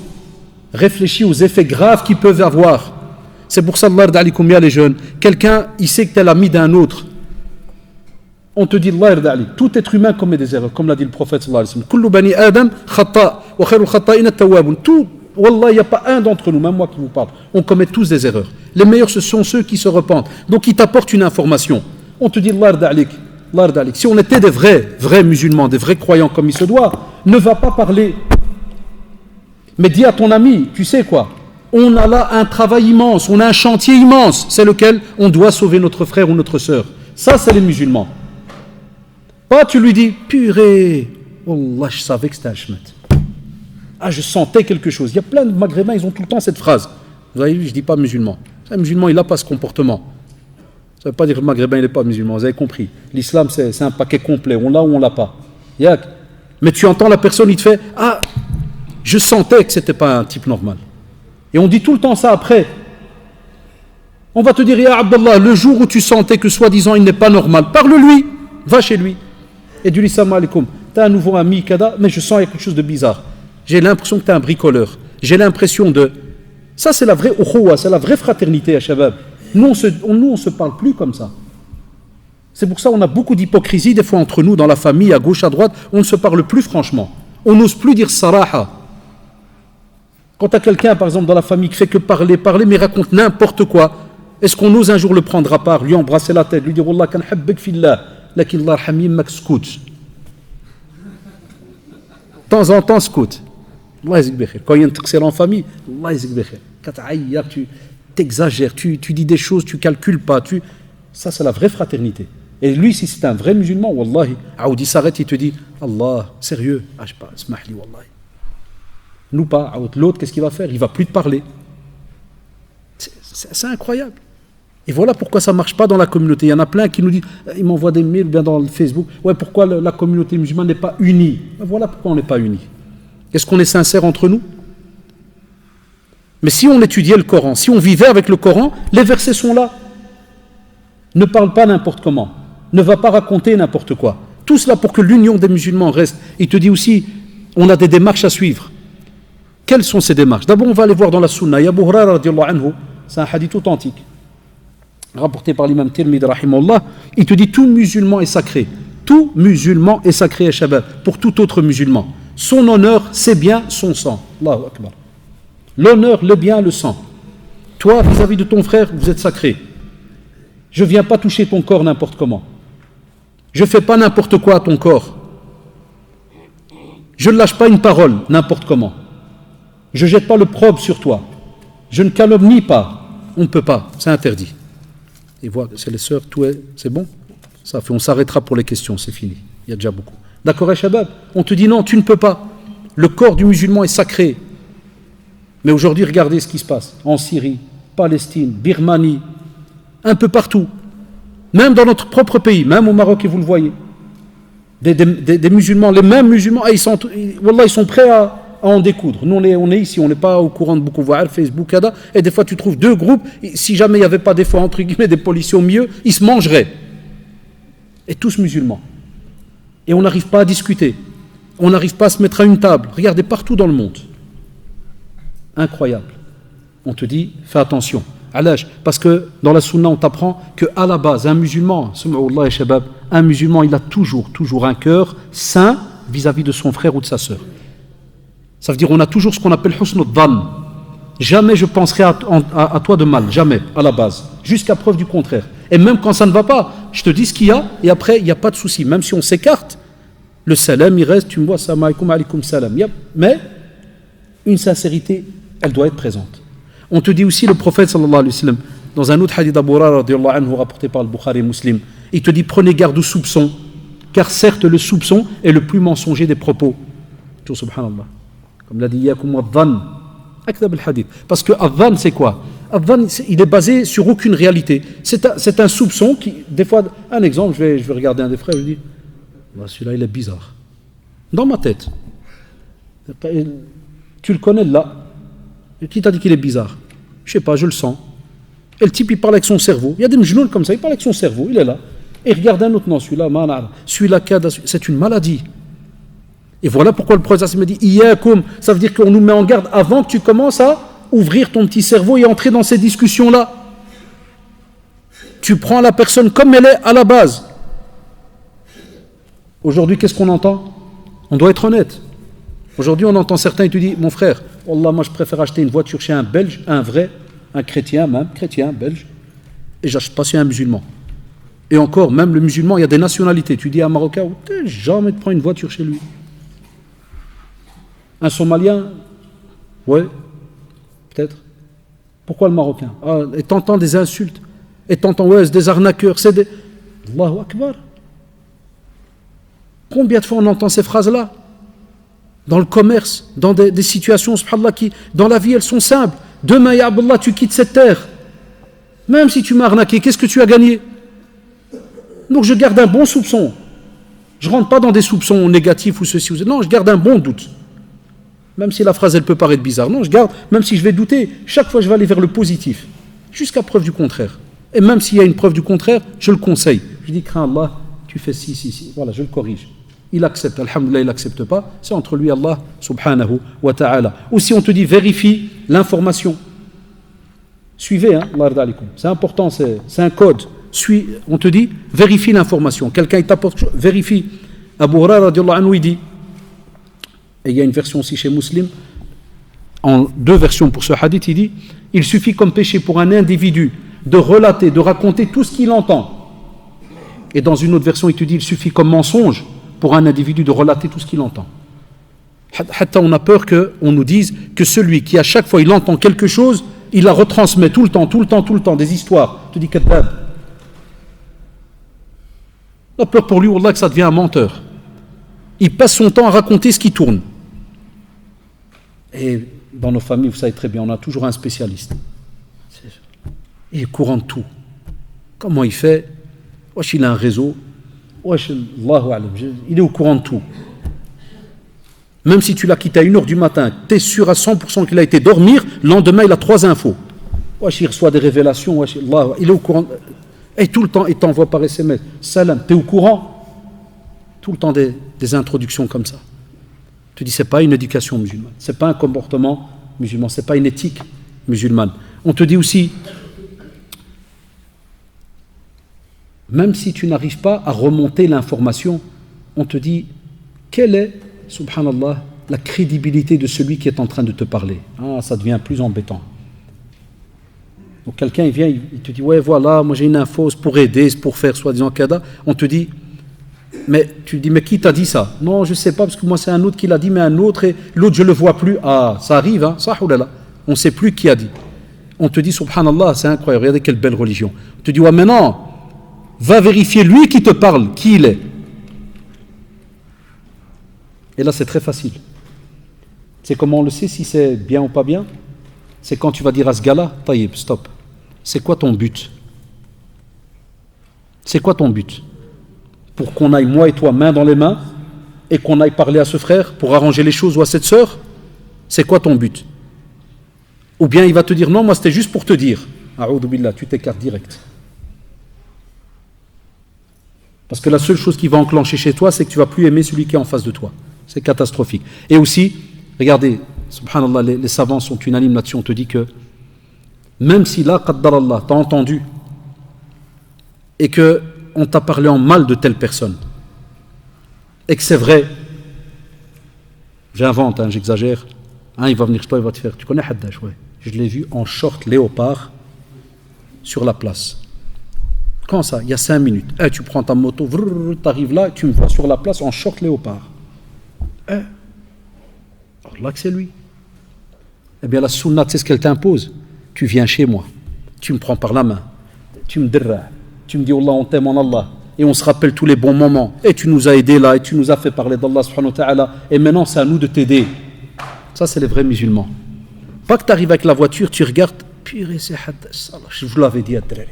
S1: Réfléchis aux effets graves qu'ils peuvent avoir. C'est pour ça, Allah yarda combien les jeunes. Quelqu'un, il sait que tu es l'ami d'un autre. On te dit, Allah yarda tout être humain commet des erreurs, comme l'a dit le prophète sallallahu alayhi wa sallam. Kullu bani Adam khata, wa khairul khata'ina at-tawwabun. Tout, wallah, il n'y a pas un d'entre nous, même moi qui vous parle. On commet tous des erreurs. Les meilleurs, ce sont ceux qui se repentent. Donc, ils t'apportent une information. On te dit, Allah yarda si on était des vrais musulmans, des vrais croyants comme il se doit, ne va pas parler. Mais dis à ton ami, tu sais quoi? On a là un travail immense, on a un chantier immense, c'est lequel on doit sauver notre frère ou notre sœur. Ça, c'est les musulmans. Pas tu lui dis, purée, Wallah, je savais que c'était un chemin. Ah, je sentais quelque chose. Il y a plein de maghrébins, ils ont tout le temps cette phrase. Vous voyez, je ne dis pas musulman. Un musulman, il n'a pas ce comportement. Ça ne veut pas dire que le maghrébin, il n'est pas musulman, vous avez compris. L'islam, c'est un paquet complet, on l'a ou on ne l'a pas. Mais tu entends la personne, il te fait, ah, je sentais que ce n'était pas un type normal. Et on dit tout le temps ça après. On va te dire, Ya Abdallah, le jour où tu sentais que soi-disant il n'est pas normal, parle-lui, va chez lui. Et dis-lui, salam alaikum, tu as un nouveau ami, kada, mais je sens qu'il y a quelque chose de bizarre. J'ai l'impression que tu es un bricoleur. J'ai l'impression de... Ça, c'est la vraie ukhuwa, c'est la vraie fraternité à Shabab. Nous, on ne se parle plus comme ça. C'est pour ça qu'on a beaucoup d'hypocrisie, des fois entre nous, dans la famille, à gauche, à droite, on ne se parle plus franchement. On n'ose plus dire saraha. Quand tu as quelqu'un, par exemple, dans la famille qui fait que parler, mais raconte n'importe quoi, est-ce qu'on ose un jour le prendre à part, lui embrasser la tête, lui dire Wallah kan habbek fillah, lakin Allah hamim mak scout. De temps en temps, scout. Allah yazik bekhir. Quand il y a un taqsir en famille, Allah yazik bekhir. Quand tu t'exagères, tu dis des choses, tu calcules pas. Ça, c'est la vraie fraternité. Et lui, si c'est un vrai musulman, Wallahi, Aoudi s'arrête, il te dit Allah, sérieux, je sais pas, smahli, Wallahi. Nous pas, l'autre, qu'est-ce qu'il va faire? Il ne va plus te parler. C'est incroyable. Et voilà pourquoi ça ne marche pas dans la communauté. Il y en a plein qui nous disent, ils m'envoient des mails bien dans le Facebook, ouais, pourquoi la communauté musulmane n'est pas unie? Voilà pourquoi on n'est pas unis. Est-ce qu'on est sincère entre nous? Mais si on étudiait le Coran, si on vivait avec le Coran, les versets sont là. Ne parle pas n'importe comment. Ne va pas raconter n'importe quoi. Tout cela pour que l'union des musulmans reste. Il te dit aussi, on a des démarches à suivre. Quelles sont ces démarches? D'abord, on va aller voir dans la Sunna. Il y a Abu Hurayra radiyallahu anhu, c'est un hadith authentique, rapporté par l'imam Tirmidhi rahimahullah. Il te dit tout musulman est sacré. Tout musulman est sacré à Shabab, pour tout autre musulman. Son honneur, c'est bien son sang. Allahu Akbar. L'honneur, le bien, le sang. Toi, vis-à-vis de ton frère, vous êtes sacré. Je ne viens pas toucher ton corps n'importe comment. Je ne fais pas n'importe quoi à ton corps. Je ne lâche pas une parole n'importe comment. Je ne jette pas l'opprobre sur toi. Je ne calomnie pas. On ne peut pas. C'est interdit. Et voilà, c'est les sœurs, tout est... C'est bon? Ça fait, on s'arrêtera pour les questions, c'est fini. Il y a déjà beaucoup. D'accord, Shabab? On te dit non, tu ne peux pas. Le corps du musulman est sacré. Mais aujourd'hui, regardez ce qui se passe. En Syrie, Palestine, Birmanie, un peu partout. Même dans notre propre pays, même au Maroc, et vous le voyez. Des musulmans, les mêmes musulmans, ils sont prêts à en découdre. Nous, on est ici, on n'est pas au courant de beaucoup voir Facebook, et des fois tu trouves deux groupes, si jamais il n'y avait pas des fois, entre guillemets, des policiers au milieu, ils se mangeraient. Et tous musulmans. Et on n'arrive pas à discuter. On n'arrive pas à se mettre à une table. Regardez partout dans le monde. Incroyable. On te dit, fais attention. Parce que dans la sunna, on t'apprend qu'à la base, un musulman, il a toujours un cœur sain vis-à-vis de son frère ou de sa sœur. Ça veut dire qu'on a toujours ce qu'on appelle husn al-dhann. Jamais je penserai à toi de mal, jamais, à la base, jusqu'à preuve du contraire. Et même quand ça ne va pas, je te dis ce qu'il y a, et après, il n'y a pas de souci. Même si on s'écarte, le salam, il reste, tu me vois, salam alaykoum, alaykoum salam. Mais une sincérité, elle doit être présente. On te dit aussi, le prophète, sallallahu alayhi wa sallam, dans un autre hadith d'Abu Huraira, radiyallahu anhu, rapporté par le Bukhari et Muslim, il te dit, prenez garde au soupçon, car certes, le soupçon est le plus mensonger des propos. Subhanallah. Comme l'a dit Yakum ad-dhann. Parce que ad-dhann, c'est quoi? Ad-dhann, il est basé sur aucune réalité. C'est un soupçon qui, des fois, un exemple, je vais regarder un des frères, je dis, celui-là, il est bizarre. Dans ma tête. Tu le connais là. Et qui t'a dit qu'il est bizarre? Je sais pas, je le sens. Et le type, il parle avec son cerveau. Il y a des mjnoun comme ça, il parle avec son cerveau, il est là. Et il regarde un autre, non, celui-là, c'est une maladie. Et voilà pourquoi le prophète me dit Iyakum, ça veut dire qu'on nous met en garde avant que tu commences à ouvrir ton petit cerveau et entrer dans ces discussions-là. Tu prends la personne comme elle est à la base. Aujourd'hui, qu'est-ce qu'on entend? On doit être honnête. Aujourd'hui, on entend certains et tu dis, mon frère, Wallah, moi je préfère acheter une voiture chez un Belge, un vrai, un chrétien même, chrétien, belge, et j'achète pas chez un musulman. Et encore, même le musulman, il y a des nationalités. Tu dis à un Marocain, jamais te prends une voiture chez lui. Un Somalien, ouais, peut-être. Pourquoi le Marocain? Et t'entends des insultes, et t'entends, ouais, c'est des arnaqueurs, c'est des... Allahu Akbar. Combien de fois on entend ces phrases-là? Dans le commerce, dans des situations, subhanallah, qui, dans la vie, elles sont simples. Demain, ya Abdullah, tu quittes cette terre. Même si tu m'as arnaqué, qu'est-ce que tu as gagné? Donc je garde un bon soupçon. Je ne rentre pas dans des soupçons négatifs ou ceci ou cela. Non, je garde un bon doute. Même si la phrase, elle peut paraître bizarre. Non, je garde, même si je vais douter, chaque fois je vais aller vers le positif. Jusqu'à preuve du contraire. Et même s'il y a une preuve du contraire, je le conseille. Je dis, crains Allah, tu fais ci. Voilà, je le corrige. Il accepte, alhamdoulilah, il n'accepte pas. C'est entre lui et Allah, subhanahu wa ta'ala. Ou si on te dit, vérifie l'information. Suivez, hein, c'est important, c'est un code. On te dit, vérifie l'information. Quelqu'un il t'apporte, vérifie. Abu Huraira radiallahu anhu, il dit, et il y a une version aussi chez Muslim, en deux versions pour ce hadith, il dit, il suffit comme péché pour un individu de relater, de raconter tout ce qu'il entend. Et dans une autre version, il te dit, il suffit comme mensonge pour un individu de relater tout ce qu'il entend. Hatta on a peur qu'on nous dise que celui qui à chaque fois il entend quelque chose, il la retransmet tout le temps, des histoires. Tu dis kadhab. On a peur pour lui, wallah, que ça devient un menteur. Il passe son temps à raconter ce qui tourne. Et dans nos familles, vous savez très bien, on a toujours un spécialiste. Il est courant de tout. Comment il fait? Wesh, il a un réseau. Wesh, Allahu alam. Il est au courant de tout. Même si tu l'as quitté à 1h du matin, tu es sûr à 100% qu'il a été dormir, le lendemain il a 3 infos. Wesh, il reçoit des révélations, wesh, Allah, il est au courant. Et tout le temps, il t'envoie par SMS. Salam, tu es au courant? Tout le temps des introductions comme ça. Tu dis, c'est pas une éducation musulmane, c'est pas un comportement musulman, c'est pas une éthique musulmane. On te dit aussi, même si tu n'arrives pas à remonter l'information, on te dit, quelle est, subhanallah, la crédibilité de celui qui est en train de te parler. Ça devient plus embêtant. Donc quelqu'un il vient, il te dit, ouais voilà, moi j'ai une info, c'est pour aider, c'est pour faire soi-disant kada. On te dit, mais tu dis, mais qui t'a dit ça? Non, je ne sais pas, parce que moi c'est un autre qui l'a dit, mais un autre, et l'autre je ne le vois plus. Ça arrive, hein, ça, oulala. On ne sait plus qui a dit. On te dit, subhanallah, c'est incroyable, regardez quelle belle religion. On te dit, ouais maintenant, va vérifier lui qui te parle, qui il est. Et là c'est très facile. C'est comment on le sait si c'est bien ou pas bien? C'est quand tu vas dire à ce gars-là, taïb, stop. C'est quoi ton but? C'est quoi ton but? Pour qu'on aille moi et toi main dans les mains et qu'on aille parler à ce frère pour arranger les choses ou à cette sœur? C'est quoi ton but? Ou bien il va te dire non, moi c'était juste pour te dire. A'oudou billah, tu t'écartes direct. Parce que la seule chose qui va enclencher chez toi, c'est que tu ne vas plus aimer celui qui est en face de toi. C'est catastrophique. Et aussi, regardez, subhanallah, les savants sont unanimes là-dessus, on te dit que même si là, qaddarallah, t'as entendu et qu'on t'a parlé en mal de telle personne, et que c'est vrai, j'invente, j'exagère, il va venir chez toi, il va te faire, tu connais Haddash, ouais. Je l'ai vu en short léopard sur la place. Quand ça? Il y a 5 minutes. Tu prends ta moto, tu arrives là, tu me vois sur la place en short léopard. Alors là que c'est lui. Eh bien la sunna, c'est ce qu'elle t'impose. Tu viens chez moi, tu me prends par la main, tu me dirras, tu me dis Allah, on t'aime en Allah. Et on se rappelle tous les bons moments. Et tu nous as aidés là, et tu nous as fait parler d'Allah subhanahu wa ta'ala. Et maintenant c'est à nous de t'aider. Ça c'est les vrais musulmans. Pas que tu arrives avec la voiture, tu regardes, purée c'est Haddash, je vous l'avais dit à Drari.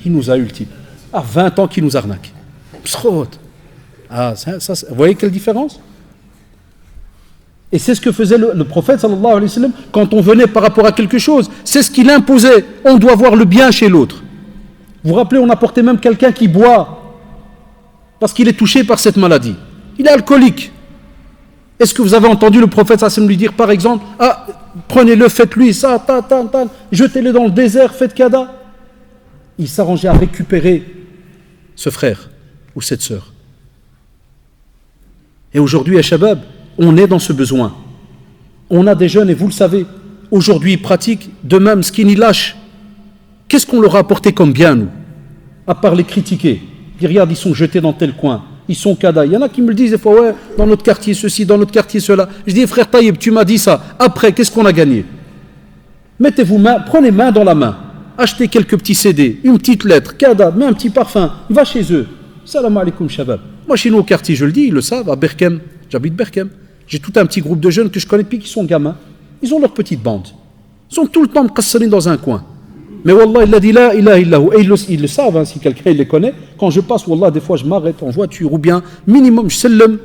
S1: Il nous a eu le type. 20 ans qu'il nous arnaque. Vous voyez quelle différence? Et c'est ce que faisait le prophète sallallahu alayhi wa sallam quand on venait par rapport à quelque chose. C'est ce qu'il imposait. On doit voir le bien chez l'autre. Vous vous rappelez, on apportait même quelqu'un qui boit parce qu'il est touché par cette maladie. Il est alcoolique. Est-ce que vous avez entendu le prophète sallallahu alayhi wa sallam lui dire par exemple, prenez-le, faites-lui ça, jetez-le dans le désert, faites kada? Il s'arrangeait à récupérer ce frère ou cette sœur. Et aujourd'hui, à Shabab, on est dans ce besoin. On a des jeunes, et vous le savez, aujourd'hui ils pratiquent, demain, Mskini lâche. Qu'est-ce qu'on leur a apporté comme bien, nous? À part les critiquer. Dire, regarde, ils sont jetés dans tel coin, ils sont kada. Il y en a qui me le disent des fois, ouais, dans notre quartier ceci, dans notre quartier cela. Je dis, frère Taïeb, tu m'as dit ça. Après, qu'est-ce qu'on a gagné? Mettez-vous main, prenez main dans la main. Achetez quelques petits CD, une petite lettre, kada, mets un petit parfum, va chez eux. Salam alaikum shabab. Moi chez nous au quartier, je le dis, ils le savent, à Berkem, j'habite Berkem. J'ai tout un petit groupe de jeunes que je connais depuis qu'ils sont gamins. Ils ont leur petite bande. Ils sont tout le temps mqassarine dans un coin. Mais wallah, il a dit la ilaha illahu. Et ils le savent, si quelqu'un les connaît. Quand je passe, wallah, des fois je m'arrête en voiture ou bien minimum, je sallam.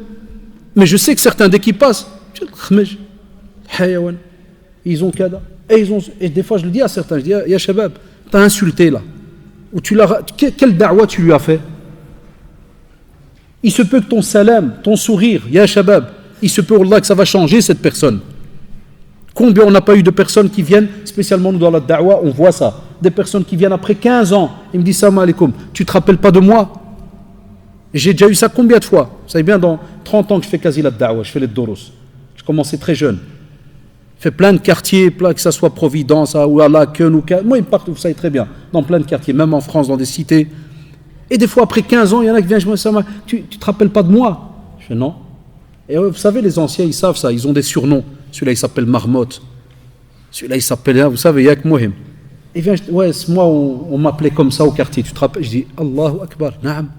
S1: Mais je sais que certains, dès qu'ils passent, ils ont kada. Et des fois je le dis à certains, je dis, ya shabab, t'as insulté là. Ou quelle da'wa tu lui as fait? Il se peut que ton salam, ton sourire, ya shabab, il se peut Allah que ça va changer cette personne. Combien on n'a pas eu de personnes qui viennent, spécialement nous dans la da'wa, on voit ça. Des personnes qui viennent après 15 ans, ils me disent salam alaikum, tu te rappelles pas de moi? Et j'ai déjà eu ça combien de fois? Vous savez bien, dans 30 ans que je fais quasi la da'wa, je fais les doros. Je commençais très jeune. Je fais plein de quartiers, que ça soit Providence, ou à la Keun, ou moi ils partent, vous savez très bien, dans plein de quartiers, même en France, dans des cités. Et des fois, après 15 ans, il y en a qui viennent, je me dis, tu te rappelles pas de moi? Je fais non. Et vous savez, les anciens, ils savent ça, ils ont des surnoms. Celui-là, il s'appelle Marmotte. Celui-là, il s'appelle, vous savez, Yak Mohim. Et vient, ouais, moi, on m'appelait comme ça au quartier, tu te rappelles? Je dis, Allahu Akbar, naam.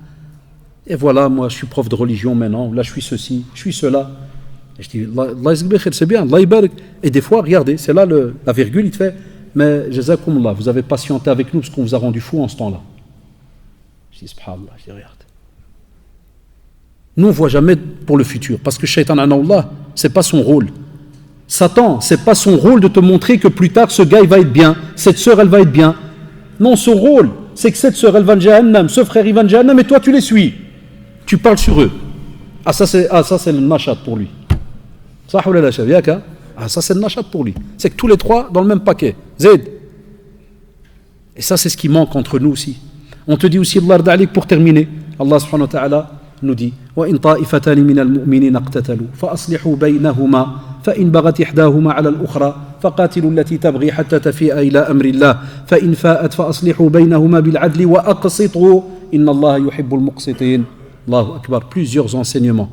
S1: Et voilà, moi, je suis prof de religion maintenant, là, je suis ceci, je suis cela. Et je dis, Allah c'est bien, Allah barak. Et des fois, regardez, c'est là la virgule, il te fait, mais jazakumullah, vous avez patienté avec nous parce qu'on vous a rendu fou en ce temps-là. Je dis, subhanallah, je dis, regarde. Nous, on ne voit jamais pour le futur, parce que Shaitan Anawallah, ce n'est pas son rôle. Satan, ce n'est pas son rôle de te montrer que plus tard, ce gars, il va être bien, cette sœur, elle va être bien. Non, son rôle, c'est que cette sœur, elle va en Jahannam, ce frère, il va en Jahannam, et toi, tu les suis. Tu parles sur eux. Ça, c'est le nachat pour lui. Ça, c'est le nachat pour lui. C'est que tous les trois, dans le même paquet. Zaid. Et ça, c'est ce qui manque entre nous aussi. On te dit aussi, Allah, pour terminer, Allah subhanahu wa ta'ala nous dit وَإِن طَائِفَتَانِ مِنَ الْمُؤْمِنِينَ اقْتَتَلُوا فَأَصْلِحُوا بَيْنَهُمَا فَإِنْ بَغَتْ إِحْدَاهُمَا عَلَى الْأُخْرَى فَقَاتِلُوا الَّتِي تَبْغِي حَتَّى تَفِيءَ إِلَى أَمْرِ اللَّهِ فَإِنْ فَاءَتْ فَأَصْلِحُوا بَيْنَهُمَا بِالْعَدْلِ وَأَقْسِطُوا إِنَّ اللَّهَ يُحِبُّ الْمُقْسِطِينَ. Allahu Akbar, plusieurs enseignements.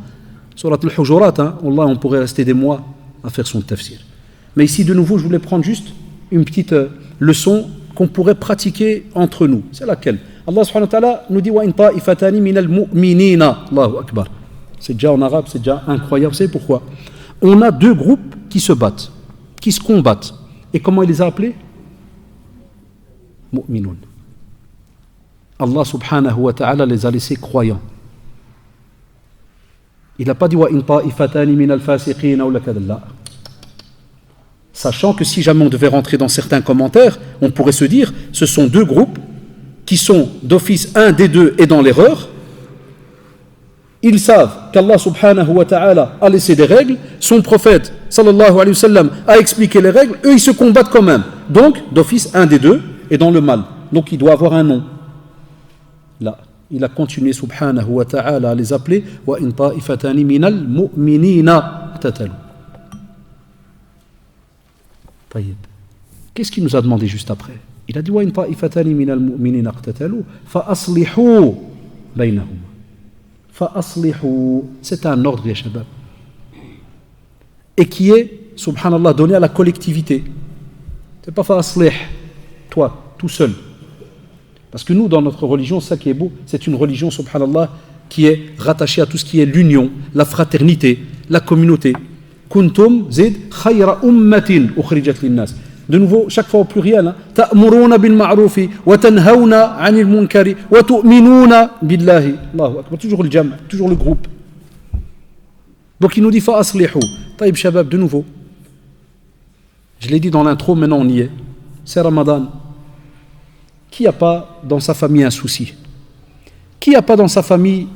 S1: Surat al-Hujurat, Allah, on pourrait rester des mois à faire son tafsir. Mais ici, de nouveau, je voulais prendre juste une petite leçon qu'on pourrait pratiquer entre nous. C'est laquelle? Allah subhanahu wa ta'ala nous dit وَإِن طَائِفَتَانِ مِنَ الْمُؤْمِنِينَ. Allahu Akbar. C'est déjà en arabe, c'est déjà incroyable. Vous savez pourquoi? On a deux groupes qui se battent, qui se combattent. Et comment il les a appelés? Mu'minun. Allah subhanahu wa ta'ala les a laissés croyants. Il n'a pas dit وَإِن طَائِفَتَانِ مِنَ الْفَاسِقِينَ ou la kadalla. Sachant que si jamais on devait rentrer dans certains commentaires, on pourrait se dire, ce sont deux groupes qui sont d'office, un des deux est dans l'erreur. Ils savent qu'Allah subhanahu wa ta'ala a laissé des règles, son prophète sallallahu alayhi wa sallam a expliqué les règles, eux ils se combattent quand même. Donc, d'office, un des deux est dans le mal. Donc il doit avoir un nom. Là, il a continué subhanahu wa ta'ala à les appeler wa in ta'ifatani minal mu'minina iqtatalu. Qu'est-ce qu'il nous a demandé juste après? Il a dit wa in ta'ifatani minal mu'minina iqtatalu fa aslihu bainahum. Fa aslihu, c'est un ordre ya shabab. Et qui est subhanallah donné à la collectivité. C'est pas fa aslih, toi, tout seul. Parce que nous, dans notre religion, ça qui est beau, c'est une religion, subhanallah, qui est rattachée à tout ce qui est l'union, la fraternité, la communauté. Kuntum zid khayra ummatin ukhrijat linnas. De nouveau, chaque fois au pluriel, ta'muruna bil ma'rufi wa tanhauna 'anil munkari wa tu'minuna billahi. Allahu akbar, toujours le jam', toujours le groupe. Donc il nous dit fa aslihu. Taïb shabab, de nouveau. Je l'ai dit dans l'intro, maintenant on y est. C'est Ramadan. Qui n'a pas dans sa famille un souci? Qui n'a pas dans sa famille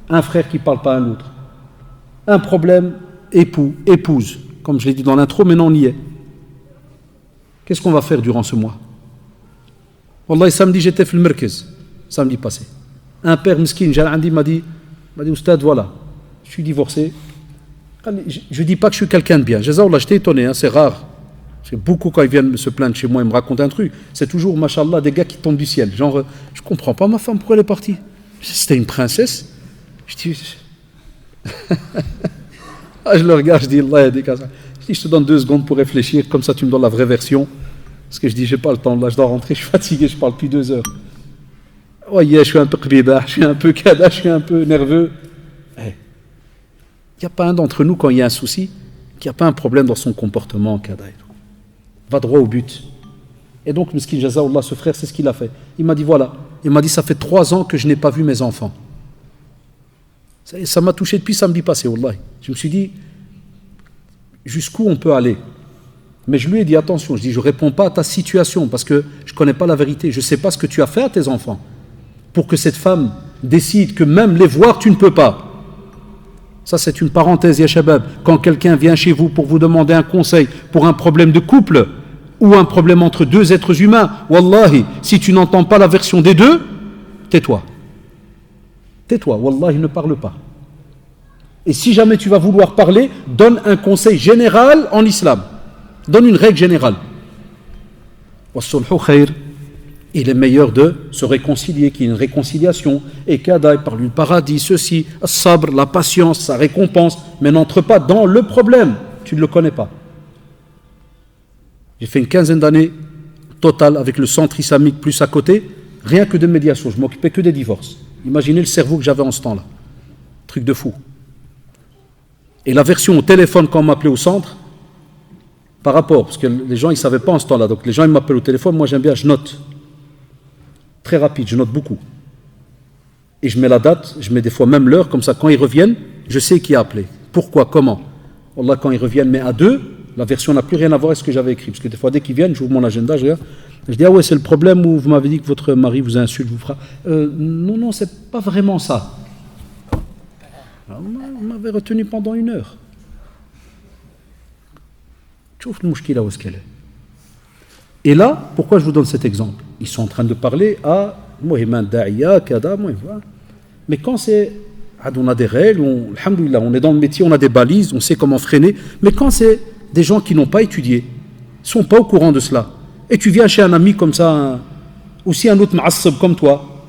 S1: un frère qui ne parle pas à un autre? Un problème, époux, épouse. Comme je l'ai dit dans l'intro, maintenant on y est. Qu'est-ce qu'on va faire durant ce mois? Wallahi, samedi j'étais fait le merkez, samedi passé. Un père miskin, m'a dit, Oustad, voilà, je suis divorcé. Je ne dis pas que je suis quelqu'un de bien. Jazakallah, j'étais étonné, hein, c'est rare. C'est beaucoup quand ils viennent se plaindre chez moi, ils me racontent un truc. C'est toujours, machallah, des gars qui tombent du ciel. Genre, je comprends pas ma femme, pourquoi elle est partie? C'était une princesse. Je dis, je le regarde, je dis, Allah a dit comme ça. Je dis, je te donne 2 secondes pour réfléchir, comme ça tu me donnes la vraie version. Parce que je dis, j'ai pas le temps, là je dois rentrer, je suis fatigué, je parle depuis 2 heures. Voyez, je suis un peu qbida, je suis un peu kada, je suis un peu nerveux. Il n'y a pas un d'entre nous, quand il y a un souci, qui n'a pas un problème dans son comportement, kada et tout. Va droit au but. Et donc, Miskin Jazaoullah, ce frère, c'est ce qu'il a fait. Il m'a dit, voilà, il m'a dit, ça fait 3 ans que je n'ai pas vu mes enfants. Ça m'a touché depuis samedi passé, wallahi. Je me suis dit, jusqu'où on peut aller? Mais je lui ai dit, attention, je dis, je ne réponds pas à ta situation, parce que je ne connais pas la vérité, je ne sais pas ce que tu as fait à tes enfants, pour que cette femme décide que même les voir, tu ne peux pas. Ça, c'est une parenthèse, ya shabab. Quand quelqu'un vient chez vous pour vous demander un conseil pour un problème de couple, ou un problème entre 2 êtres humains, wallahi, si tu n'entends pas la version des deux, tais-toi. Tais-toi, wallahi, ne parle pas. Et si jamais tu vas vouloir parler, donne un conseil général en islam. Donne une règle générale. Wassulhu khayr. Il est meilleur de se réconcilier, qu'il y ait une réconciliation. Et kada, il parle du paradis, ceci, sabr, la patience, sa récompense. Mais n'entre pas dans le problème. Tu ne le connais pas. J'ai fait une 15aine d'années totale avec le centre islamique plus à côté, rien que de médiation. Je m'occupais que des divorces. Imaginez le cerveau que j'avais en ce temps-là. Truc de fou. Et la version au téléphone quand on m'appelait au centre, par rapport, parce que les gens ils ne savaient pas en ce temps-là, donc les gens ils m'appellent au téléphone, moi j'aime bien, je note. Très rapide, je note beaucoup. Et je mets la date, je mets des fois même l'heure, comme ça quand ils reviennent, je sais qui a appelé. Pourquoi, comment? Wallah, quand ils reviennent, mais à 2, la version n'a plus rien à voir avec ce que j'avais écrit. Parce que des fois, dès qu'ils viennent, j'ouvre mon agenda, je regarde. Je dis, ah ouais, c'est le problème où vous m'avez dit que votre mari vous insulte, vous fera. Non, c'est pas vraiment ça. Alors, on m'avait retenu pendant 1 heure. Tu vois le mouchkila où est-ce qu'elle est. Et là, pourquoi je vous donne cet exemple? Ils sont en train de parler à Mohiman Da'iya, Kada, mais quand c'est. On a des règles, alhamdoulilah, on est dans le métier, on a des balises, on sait comment freiner, mais quand c'est des gens qui n'ont pas étudié, ne sont pas au courant de cela, et tu viens chez un ami comme ça, aussi un autre ma'assab comme toi,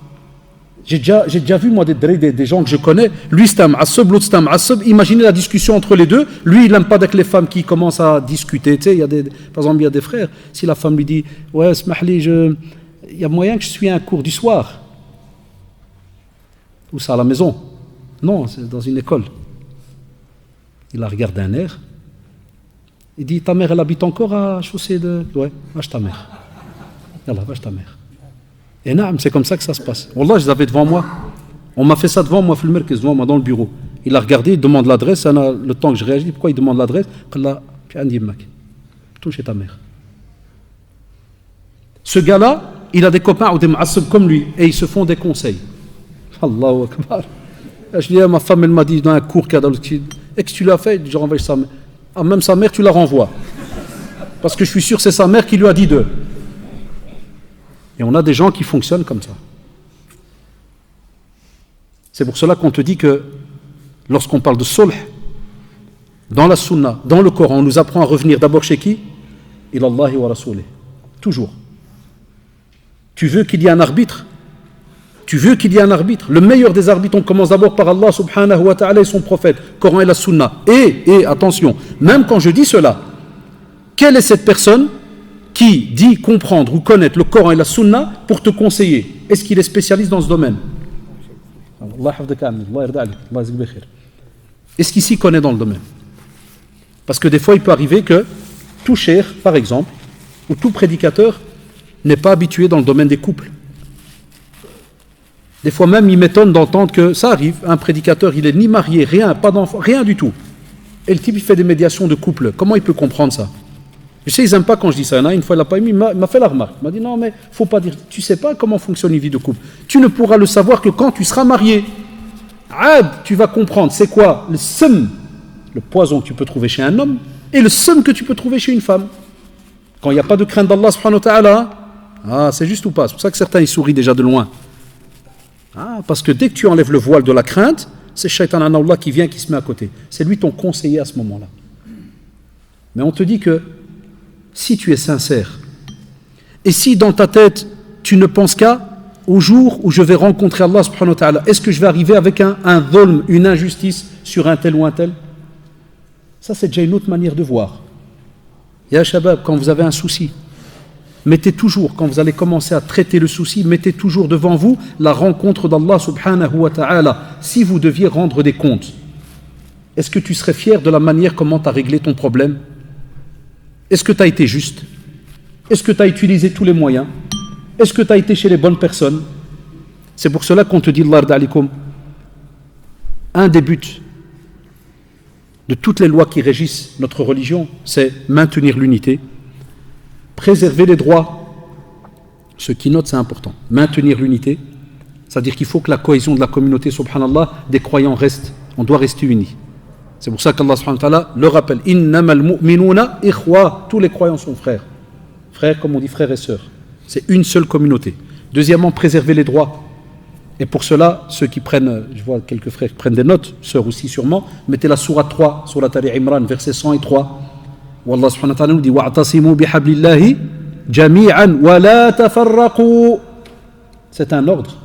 S1: j'ai déjà vu moi des gens que je connais, lui c'est un ma'assab, l'autre c'est un ma'assab, imaginez la discussion entre les deux, lui il n'aime pas avec les femmes qui commencent à discuter, tu sais, par exemple il y a des frères, si la femme lui dit, ouais, smahli, il y a moyen que je suis à un cours du soir, ou ça à la maison. Non, c'est dans une école. Il la regarde d'un air. Il dit, ta mère, elle habite encore à chaussée de... Ouais, va chez ta mère. Yallah, va chez ta mère. Et naam, c'est comme ça que ça se passe. Wallah, je les avais devant moi. On m'a fait ça devant moi, devant moi, dans le bureau. Il a regardé, il demande l'adresse. Le temps que je réagis, pourquoi il demande l'adresse? Retourne chez ta mère. Ce gars-là, il a des copains ou des ma'assib comme lui et ils se font des conseils. Allahu Akbar. Je dis à ma femme, elle m'a dit dans un cours qu'il y a dans le kid, et que tu l'as fait, je renvoie sa mère. Ah, même sa mère, tu la renvoies. Parce que je suis sûr que c'est sa mère qui lui a dit d'eux. Et on a des gens qui fonctionnent comme ça. C'est pour cela qu'on te dit que lorsqu'on parle de sulh, dans la sunna, dans le Coran, on nous apprend à revenir d'abord chez qui? Ilallahi wa rasoulih. Toujours. Tu veux qu'il y ait un arbitre? Tu veux qu'il y ait un arbitre? Le meilleur des arbitres, on commence d'abord par Allah subhanahu wa ta'ala et son prophète, Coran et la sunna. Et attention, même quand je dis cela, quelle est cette personne qui dit comprendre ou connaître le Coran et la sunna pour te conseiller? Est-ce qu'il est spécialiste dans ce domaine? Est-ce qu'il s'y connaît dans le domaine? Parce que des fois, il peut arriver que tout cheikh, par exemple, ou tout prédicateur n'est pas habitué dans le domaine des couples. Des fois même, il m'étonne d'entendre que ça arrive, un prédicateur, il n'est ni marié, rien, pas d'enfant, rien du tout. Et le type, il fait des médiations de couple. Comment il peut comprendre ça? Je sais, ils n'aiment pas quand je dis ça. Il y en a une fois, il l'a pas aimé, il m'a fait la remarque. Il m'a dit, non, mais il ne faut pas dire, tu ne sais pas comment fonctionne une vie de couple. Tu ne pourras le savoir que quand tu seras marié. Tu vas comprendre, c'est quoi le seum, le poison que tu peux trouver chez un homme, et le seum que tu peux trouver chez une femme. Quand il n'y a pas de crainte d'Allah subhanahu wa ta'ala, c'est juste ou pas? C'est pour ça que certains, ils sourient déjà de loin. Parce que dès que tu enlèves le voile de la crainte, c'est Shaitan Allah qui vient, qui se met à côté. C'est lui ton conseiller à ce moment-là. Mais on te dit que si tu es sincère, et si dans ta tête, tu ne penses qu'à au jour où je vais rencontrer Allah subhanahu wa ta'ala, est-ce que je vais arriver avec un dhulm, une injustice sur un tel ou un tel? Ça, c'est déjà une autre manière de voir. Ya Shabab, quand vous avez un souci, mettez toujours, quand vous allez commencer à traiter le souci, mettez toujours devant vous la rencontre d'Allah subhanahu wa ta'ala. Si vous deviez rendre des comptes, est-ce que tu serais fier de la manière comment tu as réglé ton problème? Est-ce que tu as été juste? Est-ce que tu as utilisé tous les moyens? Est-ce que tu as été chez les bonnes personnes? C'est pour cela qu'on te dit, Allah d'alikum, un des buts de toutes les lois qui régissent notre religion, c'est maintenir l'unité, préserver les droits. Ceux qui notent, c'est important. Maintenir l'unité, c'est-à-dire qu'il faut que la cohésion de la communauté, subhanallah, des croyants reste. On doit rester unis. C'est pour ça qu'Allah subhanahu wa ta'ala le rappelle. Innamal mu'minuna ikhwa. Tous les croyants sont frères. Frères, comme on dit, frères et sœurs. C'est une seule communauté. Deuxièmement, préserver les droits. Et pour cela, ceux qui prennent, je vois quelques frères qui prennent des notes, sœurs aussi sûrement, mettez la sourate 3, sourate Ali Imran, verset 103. Où Allah subhanahu wa ta'ala nous dit wa'tasimu bihablillahi jami'an wa la tafarraqu. C'est un ordre.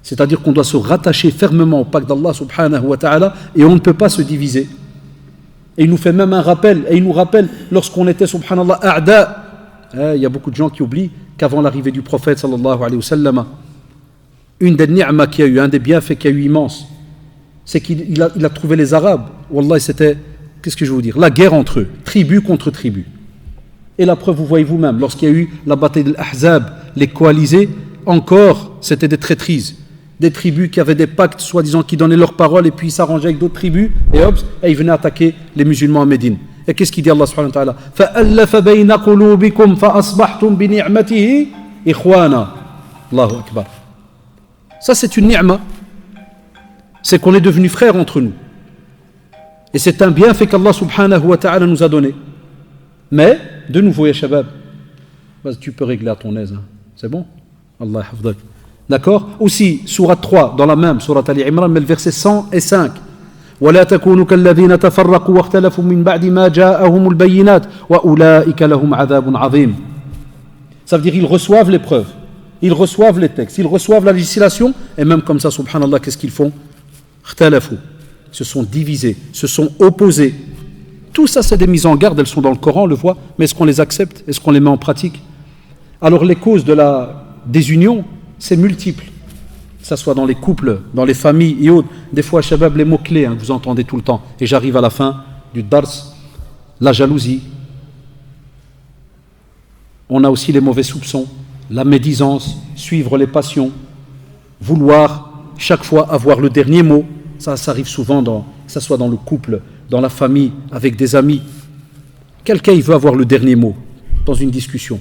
S1: C'est-à-dire qu'on doit se rattacher fermement au pacte d'Allah subhanahu wa ta'ala et on ne peut pas se diviser. Et il nous fait même un rappel, et il nous rappelle lorsqu'on était subhanallah a'da. Il y a beaucoup de gens qui oublient qu'avant l'arrivée du prophète sallallahu alayhi wa sallam, une des ni'mas qu'il y a eu, un des bienfaits qu'il y a eu immense, c'est qu'il a trouvé les Arabes. Wallah, c'était, qu'est-ce que je veux vous dire, la guerre entre eux, tribu contre tribu. Et la preuve, vous voyez vous-même, lorsqu'il y a eu la bataille de l'Ahzab, les coalisés, encore, c'était des traîtrises. Des tribus qui avaient des pactes, soi-disant, qui donnaient leur parole, et puis ils s'arrangeaient avec d'autres tribus, et hop, et ils venaient attaquer les musulmans à Médine. Et qu'est-ce qu'il dit Allah subhanahu wa ta'ala? فَأَلَّفَ بَيْنَ قُلُوبِكُمْ فَأَصْبَحْتُمْ بِنِعْمَتِهِ إِخْوَانًا. Allahu Akbar. Ça, c'est une ni'ma. C'est qu'on est devenus frères entre nous. Et c'est un bienfait qu'Allah subhanahu wa ta'ala nous a donné. Mais, de nouveau, ya shabab, tu peux régler à ton aise. Hein. C'est bon? Allah hafdak. D'accord? Aussi, sourate 3, dans la même, sourate Ali Imran, mais le verset 105. ولا تكونوا كالذين تفرقوا واختلفوا من بعد ما جاءهم البينات وأولئك لهم عذاب عظيم. Ça veut dire ils reçoivent les preuves, ils reçoivent les textes, ils reçoivent la législation, et même comme ça, subhanallah, qu'est-ce qu'ils font? اختلفوا, se sont divisés, se sont opposés. Tout ça, c'est des mises en garde, elles sont dans le Coran, on le voit, mais est-ce qu'on les accepte? Est-ce qu'on les met en pratique? Alors les causes de la désunion, c'est multiple. Que ça soit dans les couples, dans les familles et autres. Des fois, shabab, les mots-clés, vous entendez tout le temps. Et j'arrive à la fin du dars, la jalousie. On a aussi les mauvais soupçons, la médisance, suivre les passions, vouloir chaque fois avoir le dernier mot. Ça arrive souvent, que ce soit dans le couple, dans la famille, avec des amis. Quelqu'un il veut avoir le dernier mot dans une discussion.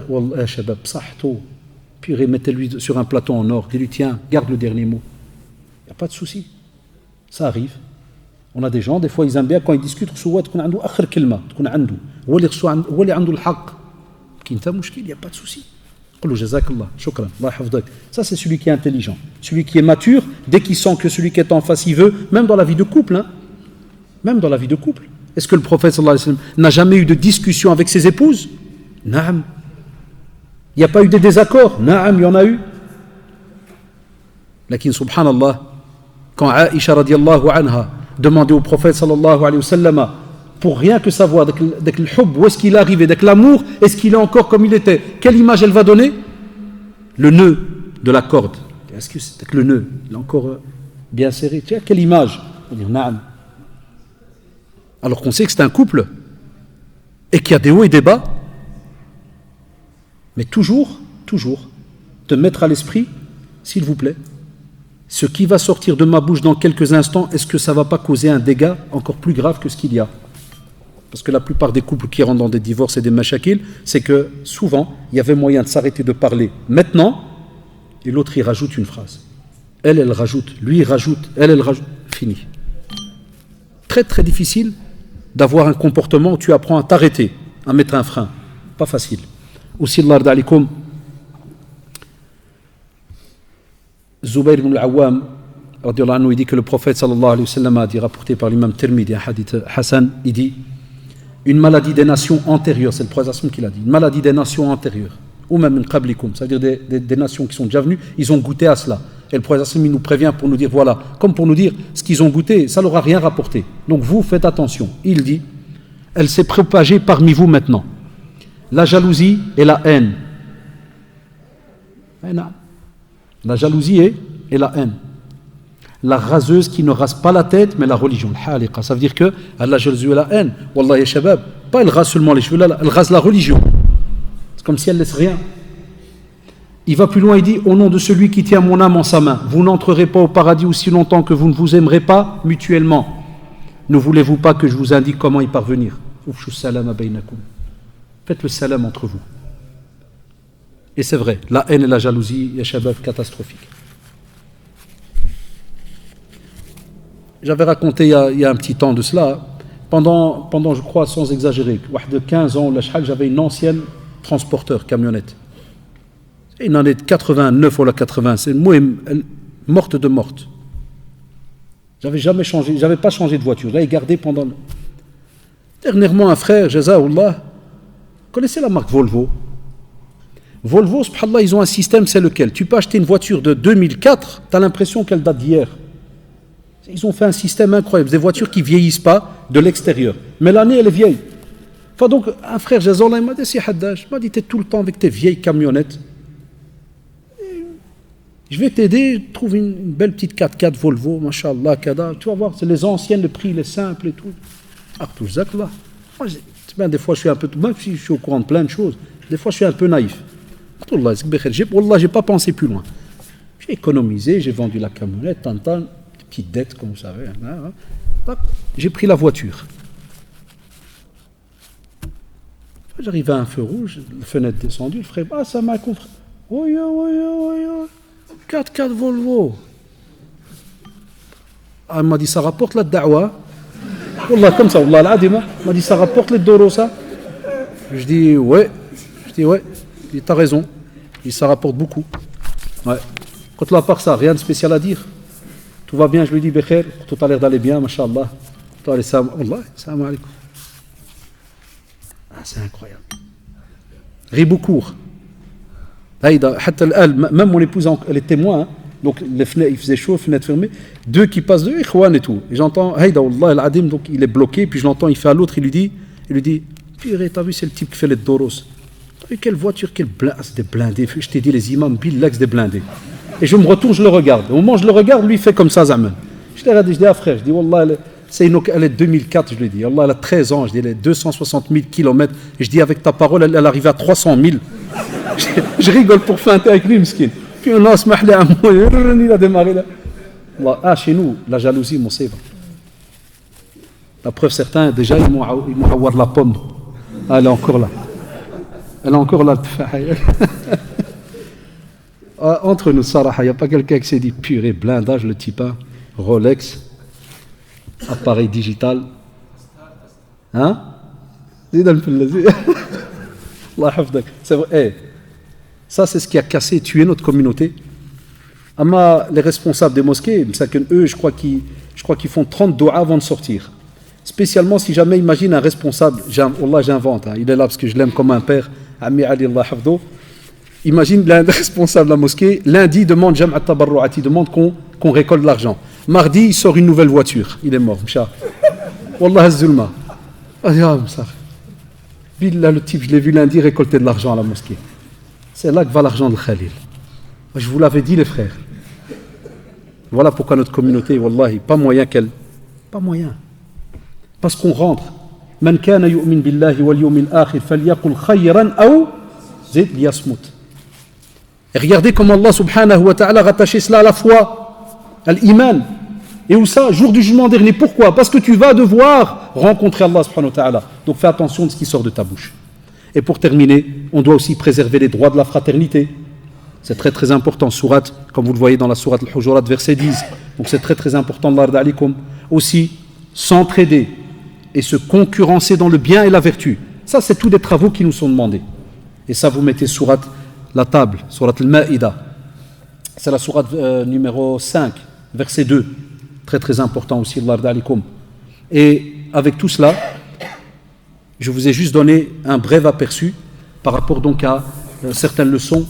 S1: Wallah, shabab, sahto. Puis remettez-lui sur un plateau en or. Dis-lui, tiens, garde le dernier mot. Il n'y a pas de souci. Ça arrive. On a des gens, des fois, ils aiment bien quand ils discutent. Il n'y a pas de souci. Ça, c'est celui qui est intelligent. Celui qui est mature, dès qu'il sent que celui qui est en face, il veut, même dans la vie de couple. Même dans la vie de couple. Est-ce que le prophète sallallahu alayhi wa sallam n'a jamais eu de discussion avec ses épouses? Naam. Il n'y a pas eu de désaccords? Naam, il y en a eu. Lakin subhanallah, quand Aïcha radiallahu anha demandait au prophète sallallahu alayhi wa sallam pour rien que savoir dès le hub, où est-ce qu'il est arrivé, dès l'amour, est-ce qu'il est encore comme il était? Quelle image elle va donner? Le nœud de la corde. Est-ce que c'est le nœud? Il est encore bien serré. Tiens, quelle image? On va dire naam. Alors qu'on sait que c'est un couple et qu'il y a des hauts et des bas, mais toujours, te mettre à l'esprit, s'il vous plaît, ce qui va sortir de ma bouche dans quelques instants, est-ce que ça ne va pas causer un dégât encore plus grave que ce qu'il y a? Parce que la plupart des couples qui rentrent dans des divorces et des mashakil, c'est que souvent, il y avait moyen de s'arrêter de parler maintenant, et l'autre il rajoute une phrase. Elle rajoute, lui il rajoute, elle rajoute, fini. Très très difficile d'avoir un comportement où tu apprends à t'arrêter, à mettre un frein. Pas facile. Aussi, Allah d'alikum, Zubayr ibn al-Awwam, il dit que le prophète sallallahu alayhi wa sallam a dit, rapporté par l'imam Tirmidhi, un hadith Hassan, il dit une maladie des nations antérieures, c'est le prophète qu'il a dit, une maladie des nations antérieures, ou même une qablikum, c'est-à-dire des nations qui sont déjà venues, ils ont goûté à cela. Et le prophète il nous prévient pour nous dire, voilà, comme pour nous dire, ce qu'ils ont goûté, ça ne leur a rien rapporté. Donc vous, faites attention. Il dit, elle s'est propagée parmi vous maintenant. La jalousie et la haine. La jalousie et la haine. La raseuse qui ne rase pas la tête, mais la religion. Ça veut dire que la jalousie et la haine, wallah ya shabab, pas elle rase seulement les cheveux, là, elle rase la religion. C'est comme si elle ne laisse rien. Il va plus loin, il dit, au nom de celui qui tient mon âme en sa main, vous n'entrerez pas au paradis aussi longtemps que vous ne vous aimerez pas mutuellement. Ne voulez-vous pas que je vous indique comment y parvenir? Faites le salam entre vous. Et c'est vrai, la haine et la jalousie, ya shabab, catastrophique. J'avais raconté il y a un petit temps de cela, pendant je crois, sans exagérer, de 15 ans, j'avais une ancienne transporteur, camionnette. Une année de 89 ou la 80, c'est morte de morte. J'avais pas changé de voiture, j'avais gardé pendant. Dernièrement, un frère, Jazaoullah, connaissez la marque Volvo? Volvo, subhanallah, ils ont un système, c'est lequel? Tu peux acheter une voiture de 2004, tu as l'impression qu'elle date d'hier. Ils ont fait un système incroyable, des voitures qui ne vieillissent pas de l'extérieur. Mais l'année, elle est vieille. Enfin, donc, un frère, Jazaoullah, il m'a dit, si Haddaj, il m'a dit, tu es tout le temps avec tes vieilles camionnettes. Je vais t'aider, trouve une belle petite 4x4 Volvo, machallah, kada. Tu vas voir, c'est les anciennes, le prix, les simples et tout. Ah, tout ça, là. Moi, des fois, je suis un peu, même si je suis au courant de plein de choses, des fois, je suis un peu naïf. Wallah, j'ai pas pensé plus loin. J'ai économisé, j'ai vendu la camionnette, tantan, petite dette, comme vous savez. J'ai pris la voiture. J'arrive à un feu rouge, la fenêtre descendue, le frère, ça m'a compris. Oui. 4x4 Volvo. Il m'a dit, ça rapporte la da'wa. Wallah, comme ça, Wallah, l'adima. Il m'a dit, ça rapporte les doros, ça. Je dis, ouais. Il dit, t'as raison. Il dit, ça rapporte beaucoup. Ouais. Quand là, à part ça, rien de spécial à dire. Tout va bien, je lui dis, Bekher, tout a l'air d'aller bien, mashallah. Wallah, salam alaikum. C'est incroyable. Riboucourt. Même mon épouse, elle est témoin, hein. Donc les fenêtres, il faisait chaud, fenêtre fermée, deux qui passent de ikhwan et tout. Et j'entends, donc il est bloqué, puis je l'entends, il fait à l'autre, il lui dit, purée, t'as vu, c'est le type qui fait les doros. T'as vu quelle voiture, quelle des blindés. Je t'ai dit, les imams, billax des blindés. Et je me retourne, je le regarde. Au moment où je le regarde, lui, il fait comme ça, Zaman. Je l'ai regardé, je dis, frère, je dis, wallah, elle est 2004, je lui dis, Allah, elle a 13 ans, je dis, elle est 260 000 km. Et je dis, avec ta parole, elle arrive à 300 000. Je rigole pour feinter avec lui, miskin. Puis on a il a démarré là. Chez nous, la jalousie, mon c'est. La preuve, certains, déjà, ils m'ont avoir la pomme. Ah, elle est encore là. Elle est encore là. Entre nous, Sarah, il n'y a pas quelqu'un qui s'est dit purée, blindage, le type 1, Rolex, appareil digital. Hein? C'est vrai. Hey, ça, c'est ce qui a cassé, tué notre communauté. Les responsables des mosquées, eux, je crois qu'ils font 30 doigts avant de sortir. Spécialement si jamais, imagine un responsable, Wallah, j'invente, il est là parce que je l'aime comme un père, Ami Ali Allah Hafdo. Imagine l'un des responsables de la mosquée, lundi, il demande Jam'at Tabarru'at, il demande qu'on récolte de l'argent. Mardi, il sort une nouvelle voiture, il est mort, Mcha. Wallah az-zulma. Billah, le type, je l'ai vu lundi récolter de l'argent à la mosquée. C'est là que va l'argent de Khalil. Je vous l'avais dit, les frères. Voilà pourquoi notre communauté, wallahi, pas moyen qu'elle. Pas moyen. Parce qu'on rentre. Man kana yu'min billahi wal yawmil akhir falyaqul khayran aw zid liyasmut. Et regardez comment Allah subhanahu wa ta'ala a rattaché cela à la foi, à l'iman. Et où ça? Jour du jugement dernier. Pourquoi? Parce que tu vas devoir rencontrer Allah subhanahu wa ta'ala. Donc fais attention de ce qui sort de ta bouche. Et pour terminer, on doit aussi préserver les droits de la fraternité. C'est très très important. Sourate, comme vous le voyez dans la sourate Al-Hujurat, verset 10. Donc c'est très très important. Aussi, s'entraider et se concurrencer dans le bien et la vertu. Ça, c'est tous des travaux qui nous sont demandés. Et ça, vous mettez sourate la table, sourate Al-Ma'ida. C'est la sourate numéro 5, verset 2. Très très important aussi. Et avec tout cela, je vous ai juste donné un bref aperçu par rapport donc à certaines leçons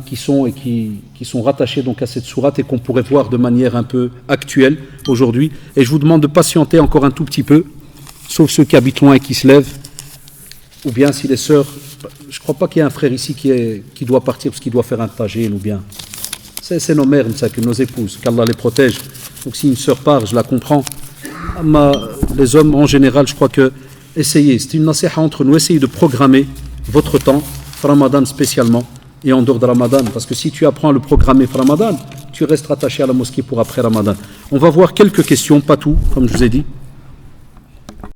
S1: qui sont rattachées donc à cette sourate et qu'on pourrait voir de manière un peu actuelle aujourd'hui. Et je vous demande de patienter encore un tout petit peu, sauf ceux qui habitent loin et qui se lèvent, ou bien si les sœurs, je ne crois pas qu'il y ait un frère ici qui doit partir parce qu'il doit faire un tagine, ou bien c'est nos mères, nos épouses, qu'Allah les protège. Donc si une sœur part, je la comprends. Les hommes en général, je crois que essayez, c'est une nasiha entre nous, essayez de programmer votre temps, Ramadan spécialement, et en dehors de Ramadan, parce que si tu apprends à le programmer Ramadan, tu restes attaché à la mosquée pour après Ramadan. On va voir quelques questions, pas tout, comme je vous ai dit.